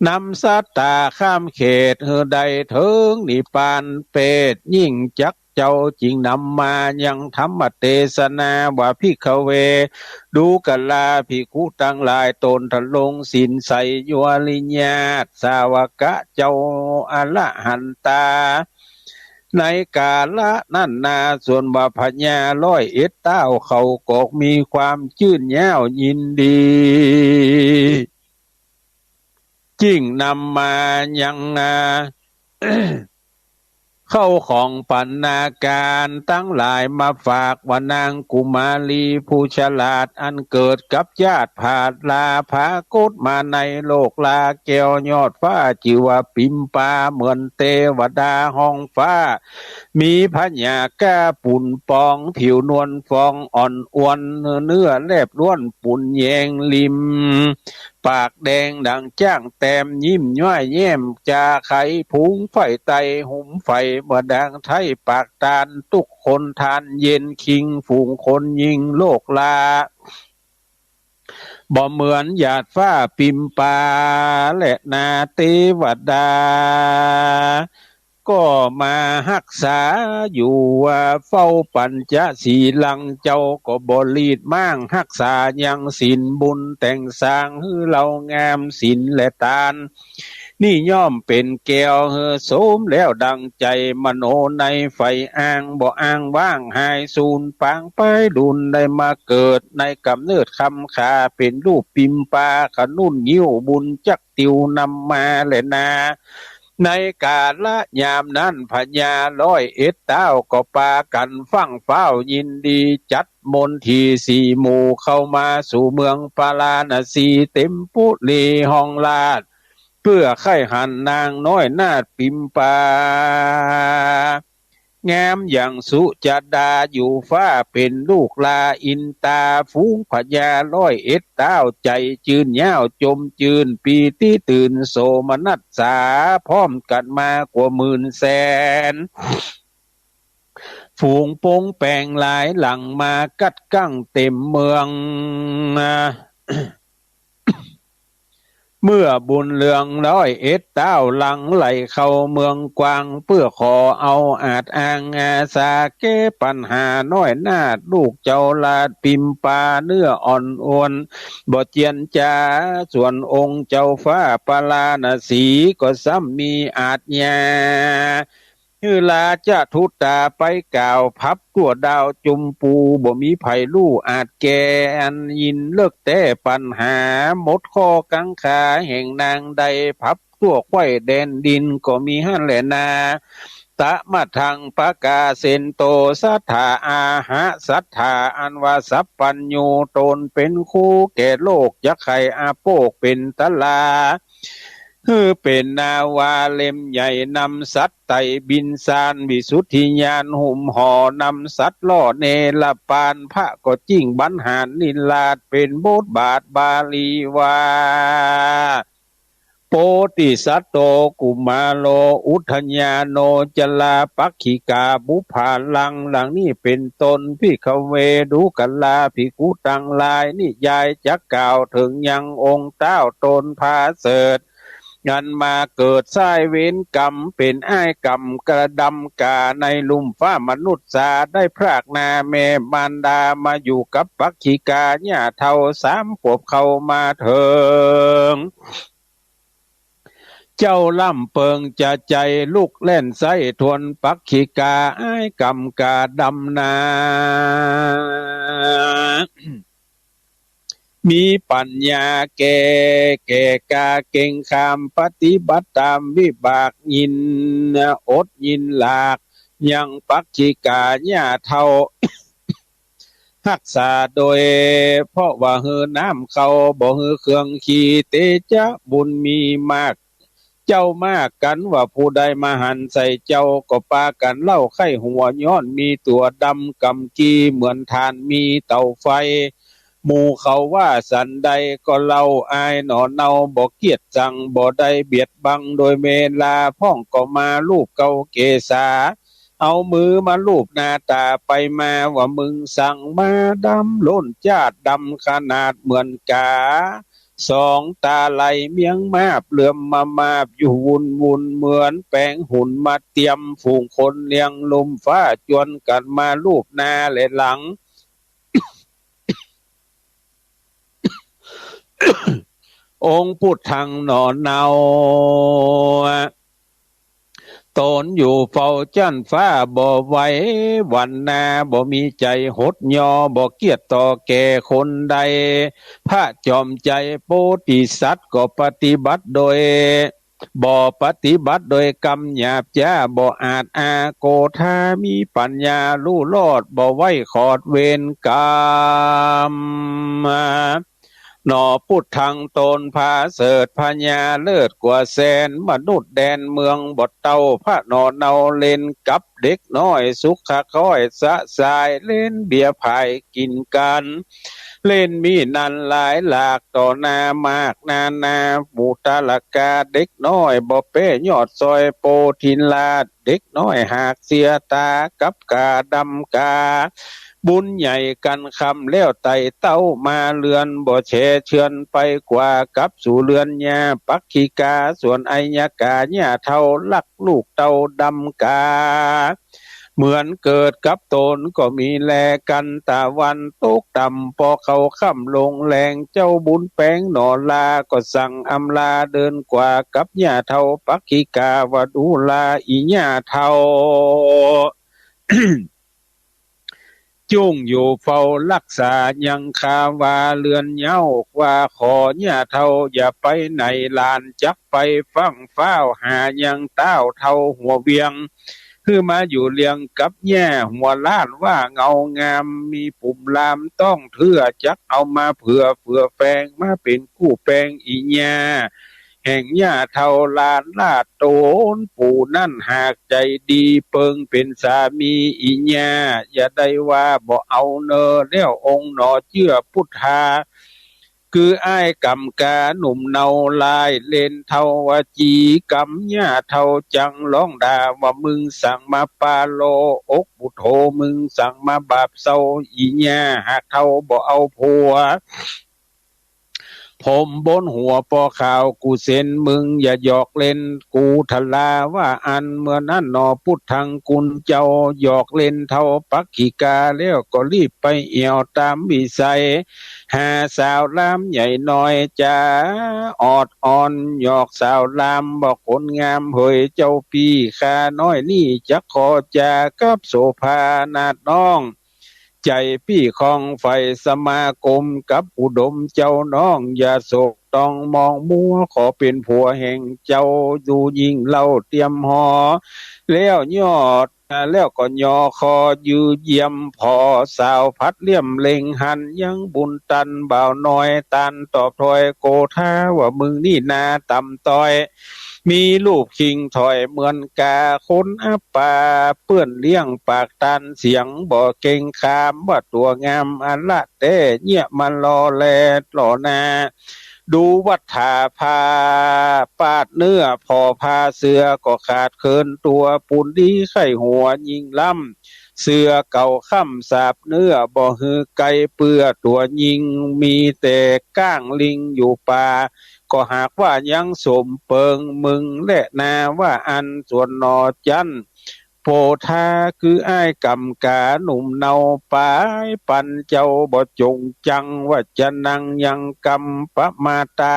นำสัตตาข้ามเขตเฮอใดเถิงนิปานเปตยิ่งจักเจ้าจริงนำมายังธรรมเทศนาว่าพิขเวดูกลาภิกขุตั้งหลายตนทะลงสินใสยวลิญญาตสาวกะเจ้าอละหันตาในกาละนั่นนาส่วนบาพญา101เต้าเขากอกมีความชื่นแย้วยินดีจิ้งนำมายัง เข้าของปันนาการตั้งหลายมาฝากว่านางกุมารีผู้ฉลาดอันเกิดกับญาติผาดลาภากฏมาในโลกลาแก้วยอดฟ้าจิวปิมปาเหมือนเทวดาห้องฟ้ามีพญาแก้ปุ่นปองผิวนวลฟองอ่อนอวนเนื้อแลบล้วนปุ่นแยงลิมปากแดงดังจ้างแต้มยิ้มย้อยแย้มจาไขพุงไฟไตหุ่มไฟเมื่อดังไทยปากตาลทุกคนทานเย็นคิงฝูงคนยิงโลกลาบ่เหมือนหยาดฟ้าปิมปาและนาเทวดาก็มารักษาอยู่ว่าเฝ้าปัญจศีลังเจ้าก็บ่ลีดมั่งรักษายังศีลบุญแต่งสร้างให้เรางามศีลและทานนี่ย่อมเป็นแก้วเฮอโสมแล้วดังใจมโนในไฟอ้างบ่อ้างว่างหายสูญปางไปดุลได้มาเกิดในกำเนิดคำขาเป็นรูปปิมปาขนุ่นยิ้วบุญจักติวนำมาแลนาในกาละยามนั้นพญา101เต้าก็ปากันฟังเฝ้ายินดีจัดมนทีสี่หมู่เข้ามาสู่เมืองปาลาณสีเต็มปุรีห้องลาดเพื่อไข่หันนางน้อยนาดปิมปางามอย่างสุจดาอยู่ฟ้าเป็นลูกลาอินตาฟูงพญา101เต้าใจจืนยาวจมจืนปีที่ตื่นโสมนัสสาพร้อมกันมากว่า10,000แสนฝูงโปงแปงหลายหลังมากัดกั้งเต็มเมือง เมื่อบุญเรือง101เต้าหลังไหลเข้าเมืองกวางเพื่อขอเอาอาจอ้างอาสาแก้ปัญหาน้อยนาดลูกเจ้าลาดปิมปาเนื้ออ่อนอวนบ่เจียนจาส่วนองค์เจ้าฟ้าปาลาณสีก็ซ้ำมีอาจญาฮือลาจะทุตาไปกล่าวพับตัวดาวจุมปูบ่มีไผลู่อาจแกอันยินเลิกแต่ปัญหาหมดข้อกังขาแห่งนางใดพับตัวไข่แดนดินก็มีหั่นแหละนาตะมะทังปะกาเซนโตสัทธาอาหะสัทธาอันวาสัพปัญญูตนเป็นคู่แก่โลกยักไข่อาโปกเป็นตะลาคือเป็นนาวาเล่มใหญ่นำสัตว์ไต่บินซานวิสุทธิญาณหุ่มห่อนำสัตว์ล่อเนรปานพระก็จิ้งบรรหารนิลาดเป็นโบทบาทบาลีวาโปติสัตโตกุมาโลอุทญาโนจลาปักขิกาบุภาลังหลังนี้เป็นตนพิขเวดูกัลลาภิกขุตังลายนิยายจักกล่าวถึงยังองค์เต้าตนพาเสดงันมาเกิดสายเวรกรรมเป็นอ้ายกรรมกระดำกาในลุ่มฟ้ามนุษย์สาได้พรากนาแม่มารดามาอยู่กับปักขิกาเนี่ยเท่า3 ขวบเข้ามาเถิงเจ้าล่ำเปิงจะใจลูกเล่นไส้ทวนปักขิกาอ้ายกรรมกาดำนา มีปัญญาแก่กาเก่งคามปฏิบัติตามวิบากยินอดยินหลากยังปักจิกาญาเท่า รักษาโดยเพราะว่าเฮือน้ำเขาบ่เฮือเครื่องขี่เตจะบุญมีมากเจ้ามากกันว่าผู้ใดมาหันใส่เจ้าก็ปากันเล่าไข้หัวย้อนมีตัวดำกำกีเหมือนทานมีเตาไฟหมู่เขาว่าสันใดก็เล่าอายหนอเนาบ่เกียดจังบ่ได้เบียดบังโดยเมลาพ่องก็มาลูบเกาเกษาเอามือมาลูบหน้าตาไปมาว่ามึงสั่งมาดำล้นจาดดำขนาดเหมือนกาสองตาไหลเมียงมาบเหลื่อมมาบอยู่วุ่นเหมือนแปลงหุ่นมาเตรียมฝูงคนเลี้ยงลมฟ้าจวนกันมาลูบหน้าและหลัง องค์พุทธังหนอนเนาตนอยู่เฝ้าจันฟ้าบ่ไหววันนาบ่มีใจหดยอบ่เกียจต่อแก่คนใดพระจอมใจโพธิสัตว์ก็ปฏิบัติโดยบ่ปฏิบัติโดยกรรมหยาบจ้าบ่อาจอาโกธามีปัญญารู้รอดบ่ไว้ขอดเวรกรรมหนอพุทธังตนพาเสดพญาเลิศกว่าแสนมนุษย์แดนเมืองบดเตาพระนอเนาเล่นกับเด็กน้อยสุขค่อยสะสายเล่นเบียร์พายกินกันเล่นมีนันหลายหลากต่อหน้ามากนาบูตาลกาเด็กน้อยบ่เป้ยอดซอยโปทินลาเด็กน้อยหากเสียตากับกาดำกาบุญใหญ่กันคำแล้วไต่เต้ามาเรือนบ่เชเชือนไปกว่ากับสู่เรือนญาปักขีกาส่วนไอยากาญาเท่าลักลูกเต้าดำกาเหมือนเกิดกับตนก็มีแลกันตะวันตกต่ำพอเขาค่ำลงแรงเจ้าบุญแป้งหนอลาก็สั่งอำลาเดินกว่ากับญาเท่าปักขีกาว่าดูลาอีญาเท่า จุ้งอยู่เฝ้ารักษายังคาวาเรือนเย้าว่าขอเนี่ยเท่าอย่าไปไหนลานจักไปฟังฟ้าวหายังเต้าเท่าหัวเวียงคือมาอยู่เลียงกับแย่หัวล้านว่าเงางามมีปุ่มลามต้องเทื่อจักเอามาเผื่อแฟงมาเป็นคู่แปงอีแย่แห่งหญ้าเท่าลานลาดโตนปู่นั่นหากใจดีเปิงเป็นสามีอีญาอย่าได้ว่าบ่เอาเนอแล้วองค์หนอเชื่อพุทธาคืออ้ายกำกาหนุ่มเนาลายเล่นเท่าวาจีกำหญ้าเท่าจังร้องด่าว่ามึงสั่งมาปาโลอกบุโธมึงสั่งมาบาปเศร้าอีญาหากเท่าบ่เอาผัวผมบนหัวปอข่าวกูเซ็นมึงอย่าหยอกเล่นกูทลาว่าอันเมื่อนั้นหนอพุทธังกุลเจ้าหยอกเล่นเท่าปักขีกาแล้วก็รีบไปเอี่ยวตามวิสัยหาสาวลามใหญ่น้อยจ้าออดอ่อนหยอกสาวลามบอกคนงามเผยเจ้าพี่ข้าน้อยนี่จะขอจากับโสภานาดน้องใจพี่ของไฟสมาคมกับอุดมเจ้าน้องอย่าโศกต้องมองมัวขอเป็นผัวแห่งเจ้าดูยิ่งเล่าเตรียมหอแล้วยอดแล้วก็ยอคอยืเยี่ยมพอสาวพัดเลี่ยมเล็งหันยังบุญตันบ่าวน้อยตันตอบถอยโกธาว่ามึงนี่นาต่ำต้อยมีลูกคิงถอยเหมือนกาคนอัปปาเปื้อนเลี้ยงปากตันเสียงบ่เก่งคามว่าตัวงามอันละแต่เงี่ยมันรอแลหล่อนาดูวัฏฐาพาปาดเนื้อพอพาเสือก็ขาดเคินตัวปุ่นดีไข่หัวยิงล่ำเสือเก่าค่ำสาบเนื้อบ่ฮือไก่เปื้อตัวยิงมีแต่ก้างลิงอยู่ป่าก็หากว่ายังสมเปิงมึงและนาว่าอันส่วนนอจันโพธาคืออ้ายกำกาหนุ่มเนาปายปันเจ้าบ่จงจังว่าจะนั่งยังกำปะมาตา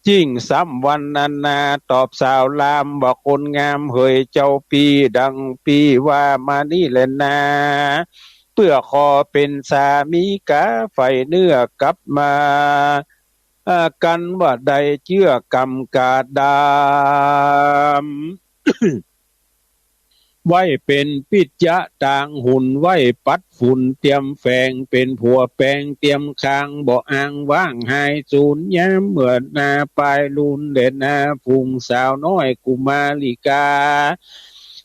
จิ้งซ้ำวันนาตอบสาวลามบอกคนงามเฮยเจ้าปีดังปีว่ามานี่แหละนาต พื่อขอเป็นสามีกาไฟเนื้อกลับมากันว่าใดเชื่อกรรมกาดามไว้เป็นปิจจะต่างหุ่นไว้ปัดฝุ่นเตรียมแฝงเป็นผัวแปงเตรียมคางบ่อ้างว่างหายสูญย้ำเมื่อนาปลายลุนเด่นนาพุงสาวน้อยกุมาลิกา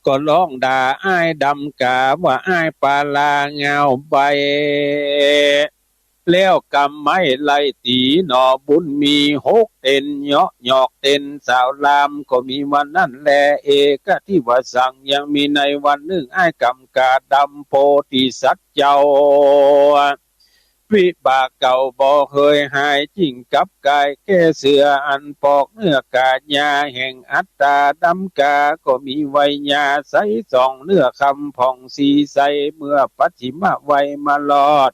ก็ร้องด่าอ้ายดำกาว่าอ้ายปาลาเงาใบแล้วกำไม้ไล่ตีหนอบุญมีหกเต็นเหาะหยอกเต็นสาวลามก็มีวันนั้นแลเอกที่ว่าสั่งยังมีในวันหนึ่งอ้ายกำกาดำโพธิสัตว์เจ้าวิบากเก่าบ่เคยหายจริงกับกายแก่เสืออันปอกเนื้อกาญาแห่งอัตตาดำกาก็มีไวยญาใสส่องเนื้อคำผ่องสีใสเมื่อปัจฉิมไวยมาลอด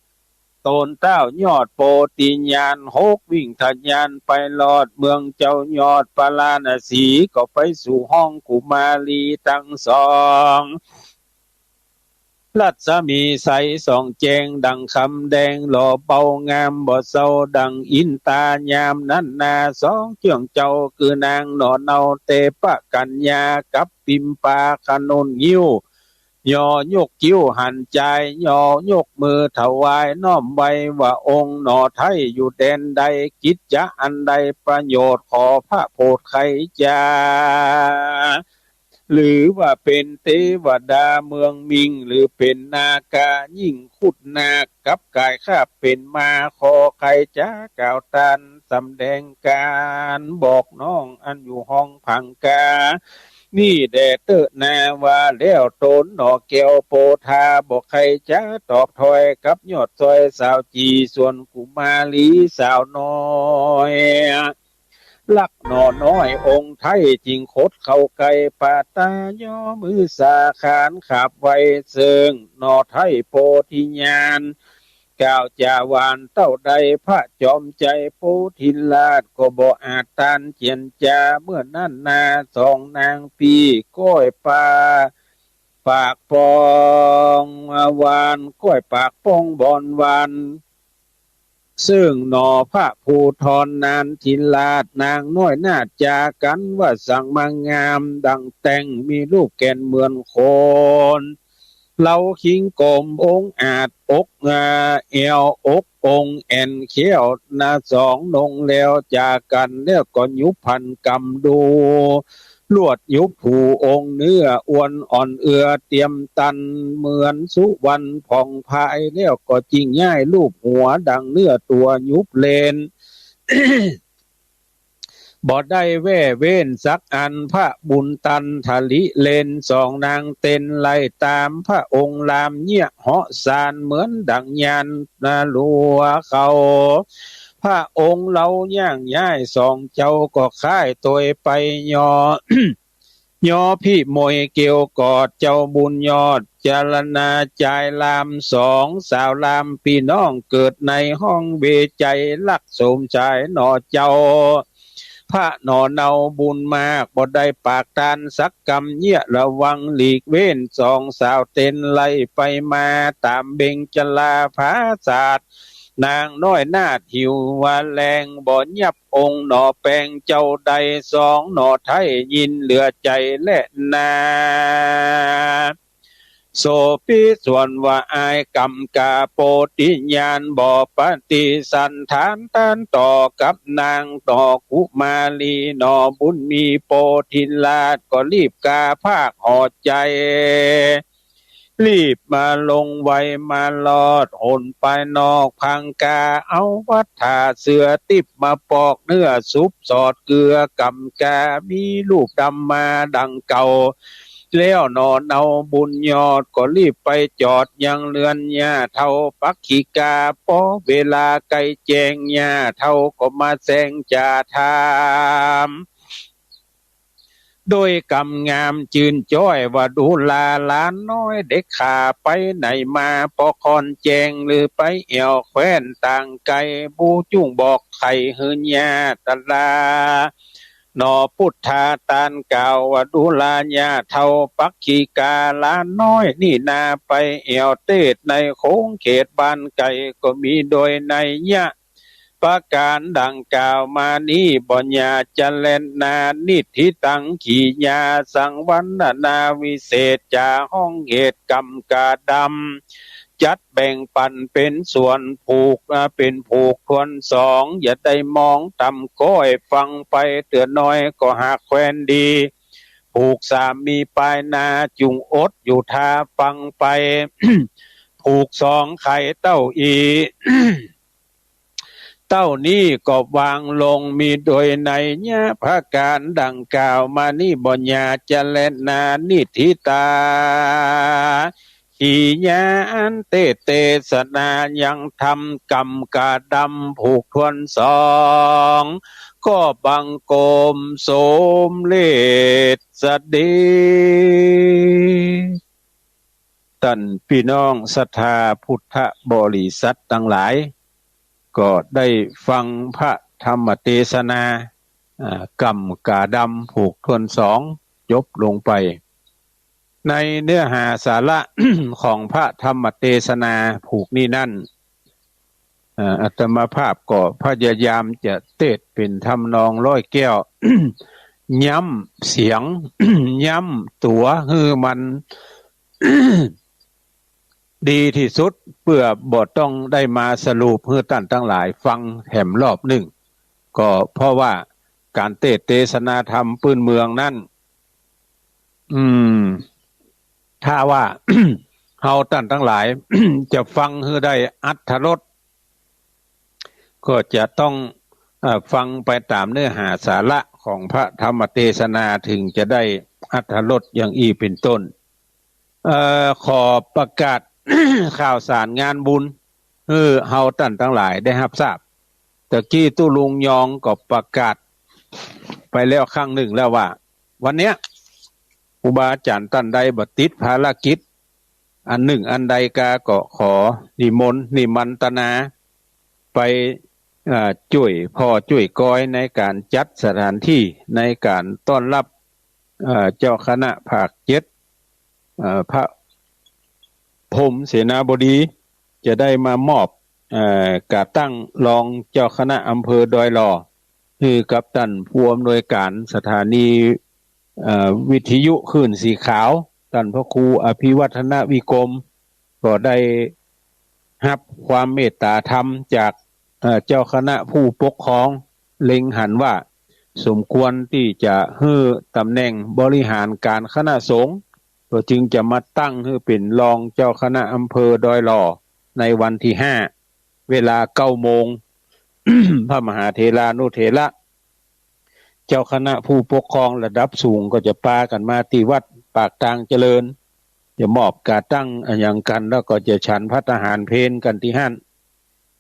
โตนเต้ายอดโปติญาณหกวิ่งทะยานไปลอดเมืองเจ้ายอดปลาณสีก็ไปสู่ห้องกุมารีทั้งสองรัศมีใสส่องแจงดังคำแดงหล่อเบางามบ่เศร้าดังอินตายามนั้นนาสองเจียงเจ้าคือนางหนอเนาเตปะกัญญากับปิมปาขนนยิ้วยอยกกิ้วหันใจยอยกมือถวายน้อมไว้ว่าองค์หนอไทยอยู่แดนใดกิจจะอันใดประโยชน์ขอพระโพธิ์ไขจาหรือว่าเป็นเทวดาเมืองมิงหรือเป็นนากายิ่งขุดนาคกับกายข้าเป็นมาขอใครจ้ากล่าวตันสำแดงการบอกน้องอันอยู่ห้องพังกานี่แดเตอนาว่าแล้วโตนหนอแก้วโปธาบอกใครจ้าตอบถอยกับยอดซอยสาวจีส่วนกุมาลีสาวน้อยลักหนอน้อยองค์ไทยจริงโคดเข้าไกลปาตาย่อมือสาขานขับไว้เซิงหนอไทยโพธิญาณกล่าวจาวานเต้าใดพระจอมใจโพธิลาชก็บ่อาจตานเจียนจาเมื่อนั้นนาสองนางปีก้อยปาปากปองวานก้อยปากปองบอนวานซึ่งหนอพระภูธรนานทิลาดนางน้อยนาจจากันว่าสั่งมางามดังแต่งมีรูปแก่นเหมือนคนเราคิงกลมองอาจอกเอวอกองแอนเขี้ยวนาสองนงแล้วจากกันแล้วก็ยุบพันกำดูลวดยุบผูองเนื้ออ้วนอ่อนเอือเตรียมตันเหมือนสุวรรณผ่องพายแล้วก็จริงง่ายรูปหัวดังเนื้อตัวยุบเลน บ่ได้แว่เว้นสักอันพระบุญตันทลิเลนสองนางเต้นไล่ตามพระองค์ลามเงี่ยเหาะสานเหมือนดังยันนาลัวเขาพระองค์เราย่างย้ายสองเจ้าก็ค่ายตัวไปยอ ยอพี่มวยเกี่ยวกอดเจ้าบุญยอดจารณาใจลามสองสาวลามพี่น้องเกิดในห้องเบใจลักสมใจหนอเจ้าพระหนอเนาบุญมากบ่ได้ปากตานสักกรรมเยี่ยระวังหลีกเว้นสองสาวเต้นไล่ไปมาตามเบงจลาภาศาสตร์นางน้อยนาดหิวว่าแรงบ่ยับองค์หนอแปงเจ้าใดสองหนอไทยยินเหลือใจและนาโสปิส่วนว่าอายกรรมกาโปติญาณบ่ปฏิสันฐานต้านต่อกับนางต่อกุมาลีหนอบุญมีโปธิลาชก็รีบกาภาคหอดใจรีบมาลงไว้มาลอดหนไปนอกพังกาเอาวัฏฐาเสือติบมาปอกเนื้อซุปสอดเกลือกำกามีลูกดำมาดังเก่าแล้วนอนเอาบุญยอดก็รีบไปจอดยังเรือนหญ้าเท่าปักขีกาพอเวลาไก่แจงหญ้าเท่าก็มาแซงจ่าทามโดยกำงามจืนจ้อยว่าดูลาล้านน้อยเด็กขาไปไหนมาปอคอนแจงหรือไปเอี่ยวแคว้นต่างไกลบูจุ่งบอกไข่เฮือนยาตะลา นอพุทธาตานกล่าวว่าดูลาญาเท่าปักขีกาลาน้อยนี่นาไปเอวเตดในโค้งเขตบ้านไก่ก็มีโดยในยะประการดังกล่าวมานี้บ่ญาจะเล่นนานิธิตังขีญาสังวันนาวิเศษจาห้องเหตุกรรมกาดำจัดแบ่งปันเป็นส่วนผูกเป็นผูกทวนสองอย่าได้มองต่ำก้อยฟังไปเตือนน้อยก็หากแควนดีผูกสามมีปลายนาจุงอดอยู่ทาฟังไป ผูกสองไข่เต้าอี เต้านี้ก็วางลงมีโดยในญาภาการดังกล่าวมานี่บ่ญาจะเล่นนานิธิตาขีญาอันเตสนายังทำกรรมกาดำผูกทวนสองก็บังโกมโสมเลสเดท่านพี่น้องศรัทธาพุทธบริษัททั้งหลายก็ได้ฟังพระธรรมเทศนากรรมกาดำผูกทวนสองจบลงไปในเนื้อหาสาระ ของพระธรรมเทศนาผูกนี้นั่นอาตมาภาพก็พยายามจะเทศเป็นทำนองร้อยแก้ว ย้ำเสียง ย้ำตัวคือมัน ดีที่สุดเพื่อบทต้องได้มาสรุปเพื่อท่านทั้งหลายฟังแถมรอบหนึ่งก็เพราะว่าการเทศนาธรรมปืนเมืองนั่นถ้าว่า เฮาท่านทั้งหลาย จะฟังให้ได้อรรถรสก็จะต้องฟังไปตามเนื้อหาสาระของพระธรรมเทศนาถึงจะได้อรรถรสอย่างอีเป็นต้นขอประกาศ ข่าวสารงานบุญเฮาท่านทั้งหลายได้รับทราบตะกี้ตู้ลุงยองก็ประกาศไปแล้วครั้งหนึ่งแล้วว่าวันเนี้ยครูบาอาจารย์ท่านใดบ่ติดภารกิจอันหนึ่งอันใดก็ขอนิมนต์นิมันตนาไปช่วยพ่อช่วยก้อยในการจัดสถานที่ในการต้อนรับเจ้าคณะภาค7พระพรหมเสนาบดีจะได้มามอบกาตั้งรองเจ้าคณะอำเภอดอยหล่อคือกับท่านผู้อำนวยการสถานีวิทยุคลื่นสีขาวท่านพระครูอภิวัฒนวิกรมก็ได้รับความเมตตาธรรมจากเจ้าคณะผู้ปกครองเล็งหันว่าสมควรที่จะให้ตำแหน่งบริหารการคณะสงฆ์ก็จึงจะมาตั้งให้เป็นรองเจ้าคณะอำเภอดอยหล่อในวันที่5เวลา 9 โมง พระมหาเถรานุเถระเจ้าคณะผู้ปกครองระดับสูงก็จะปากันมาที่วัดปากทางเจริญจะมอบการตั้งอย่างกันแล้วก็จะฉันภัตตาหารเพลกันที่หั่น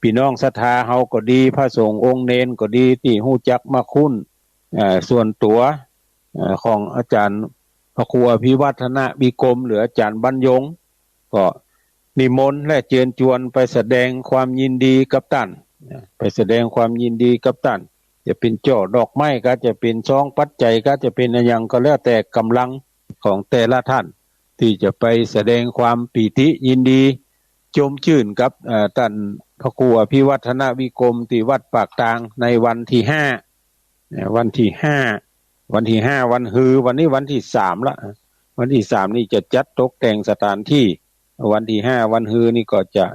พี่น้องศรัทธาเฮาก็ดีพระสงฆ์องค์เนนก็ดีที่ฮู้จักมาคุ้นส่วนตัวของอาจารย์พระครูอภิวัฒนวิกรมหรืออาจารย์บรรยงก็นิมนต์และเชิญชวนไปแสดงความยินดีกับท่านไปแสดงความยินดีกับท่านจะเป็นช่อดอกไม้ก็จะเป็นซองปัจจัยก็จะเป็นอะไรอย่างก็แล้วแต่กำลังของแต่ละท่านที่จะไปแสดงความปีติยินดีชมชื่นกับท่านพระครูอภิวัฒนวิกรมที่วัดปากทางในวันที่5วันที่5วันฮือวันนี้วันที่3ละวันที่3นี่จะจัดตกแต่งสถานที่วันที่5วันฮือนี่ก็จะ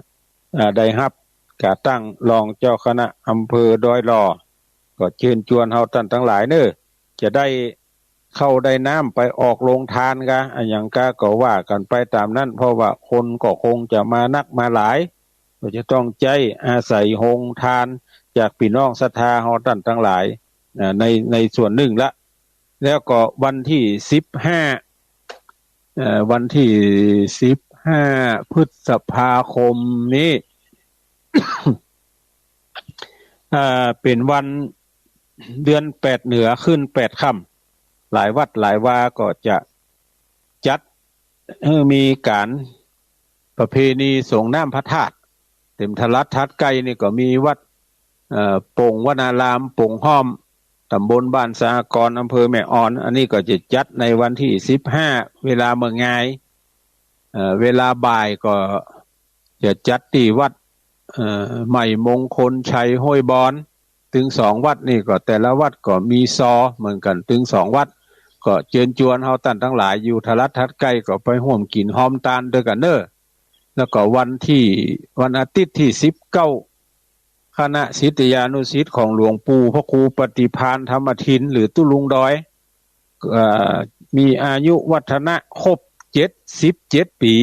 ได้รับการตั้งรองเจ้าคณะอำเภอดอยหล่อก็เชิญชวนเฮาท่านทั้งหลายเด้อจะได้เข้าได้น้ำไปออกโรงทานกะอย่างก็ว่ากันไปตามนั้นเพราะว่าคนก็คงจะมานักมาหลายก็จะต้องใจอาศัยโรงทานจากพี่น้องศรัทธาเฮาท่านทั้งหลายในส่วนหนึ่งละแล้วก็วันที่15วันที่15พฤษภาคมนี้ เป็นวันเดือน8เหนือขึ้น8ค่ำหลายวัดหลายวาก็จะจัดมีการประเพณีส่งน้ำพระธาตุเต็มทะลัดทัดไกลนี่ก็มีวัดโป่งวนารามโป่งห้อม ตำบลบ้านสหกรณ์อำเภอแม่อ่อนอันนี้ก็จะจัดในวันที่15เวลาเมื่องายเวลาบ่ายก็จะจัดที่วัดใหม่มงคลชัยห้วยบอนถึง2วัดนี่ก็แต่ละวัดก็มีซอเหมือนกันถึง2วัดก็เชิญชวนเฮาท่านทั้งหลายอยู่ทรัฐทัดใกล้ก็ไปร่วมกินหอมตาลด้วยกันเด้อแล้วก็วันอาทิตย์ที่19คณะศิษยานุศิษย์ของหลวงปู่พระครูปฏิภาณธรรมทินหรือตุลุงดอยมีอายุวัฒนะครบ77ปี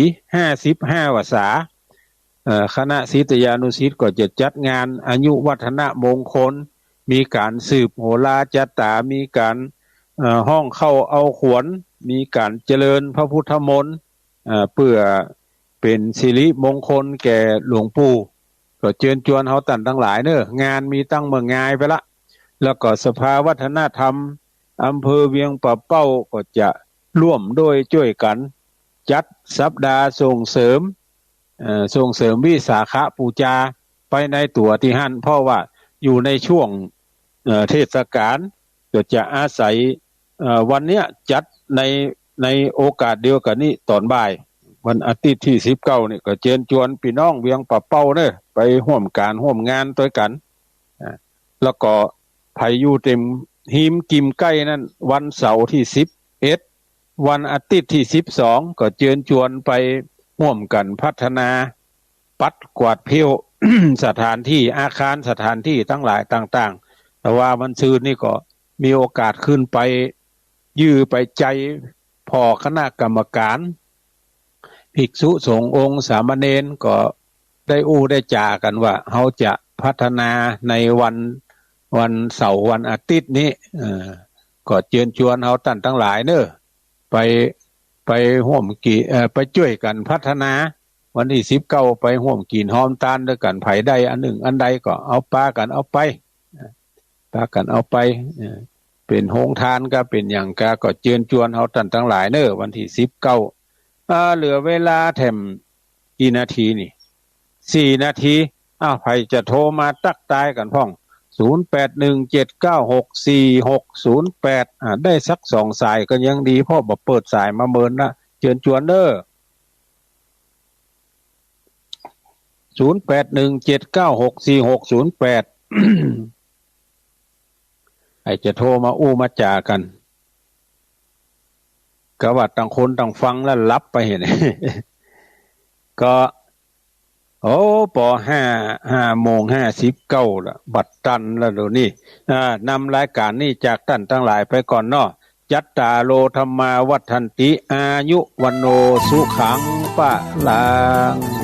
55วาษาคณะศิษยานุศิษย์ก็จะจัดงานอายุวัฒนะมงคลมีการสืบโหราจตามีการห้องเข้าเอาขวนมีการเจริญพระพุทธมนต์เพื่อเป็นสิริมงคลแก่หลวงปู่ก็เชิญชวนเฮาท่านทั้งหลายเด้องานมีตั้งเมืองงายไปละแล้วก็สภาวัฒนธรรมอำเภอเวียงป่าเป้าก็จะร่วมด้วยช่วยกันจัดสัปดาห์ส่งเสริมวิสาขบูชาไปในตัวที่หั่นเพราะว่าอยู่ในช่วงเทศกาลก็จะอาศัยวันเนี้ยจัดในโอกาสเดียวกันนี้ตอนบ่ายวันอาทิตย์ที่19นี่ก็เชิญชวนพี่น้องเวียงป่าเป้าเด้อไปร่วมการร่วมงานด้วยกันแล้วก็ไผอยู่เต็มหิมกิมใกล้นั่นวันเสาร์ที่11วันอาทิตย์ที่12ก็เชิญชวนไปร่วมกันพัฒนาปัดกวาดเพี้ยว สถานที่อาคารสถานที่ทั้งหลายต่างๆแต่ว่ามันซื่อนี่ก็มีโอกาสขึ้นไปยื้อไปใจพอคณะกรรมการภิกษุสงฆ์องค์สามเณรก็ได้ได้จากันว่าเฮาจะพัฒนาในวันเสาร์วันอาทิตย์นี้ก็เชิญชวนเฮาท่านทั้งหลายเด้อไปร่วมไปช่วยกันพัฒนาวันที่19ไปร่วมกินหอมตาลด้วยกันไผใดอันหนึ่งอันใดก็เอาปากันเอาไปเป็นโฮงทานก็เป็นอย่างก็เชิญชวนเฮาท่านทั้งหลายเด้อวันที่19เหลือเวลาแถมกี่นาทีนี่4นาทีไผจะโทรมาตักตายกันพ้อง0817964608ได้สัก2สายก็ยังดีเพราะบ่เปิดสายมาเมินนะเชิญชวนเด้อ0817964608ไอ้จะโทรมามาจากันก็ว่าต่างคนต่างฟังแล้วรับไปเห็น ก็ป5:59ละบัดตันแล้วเดี๋ยวนี้นำรายการนี้จากท่านทั้งหลายไปก่อนเนาะจัตตาโลธัมมาวัฏฏันติอายุวันโนสุขังปะลัง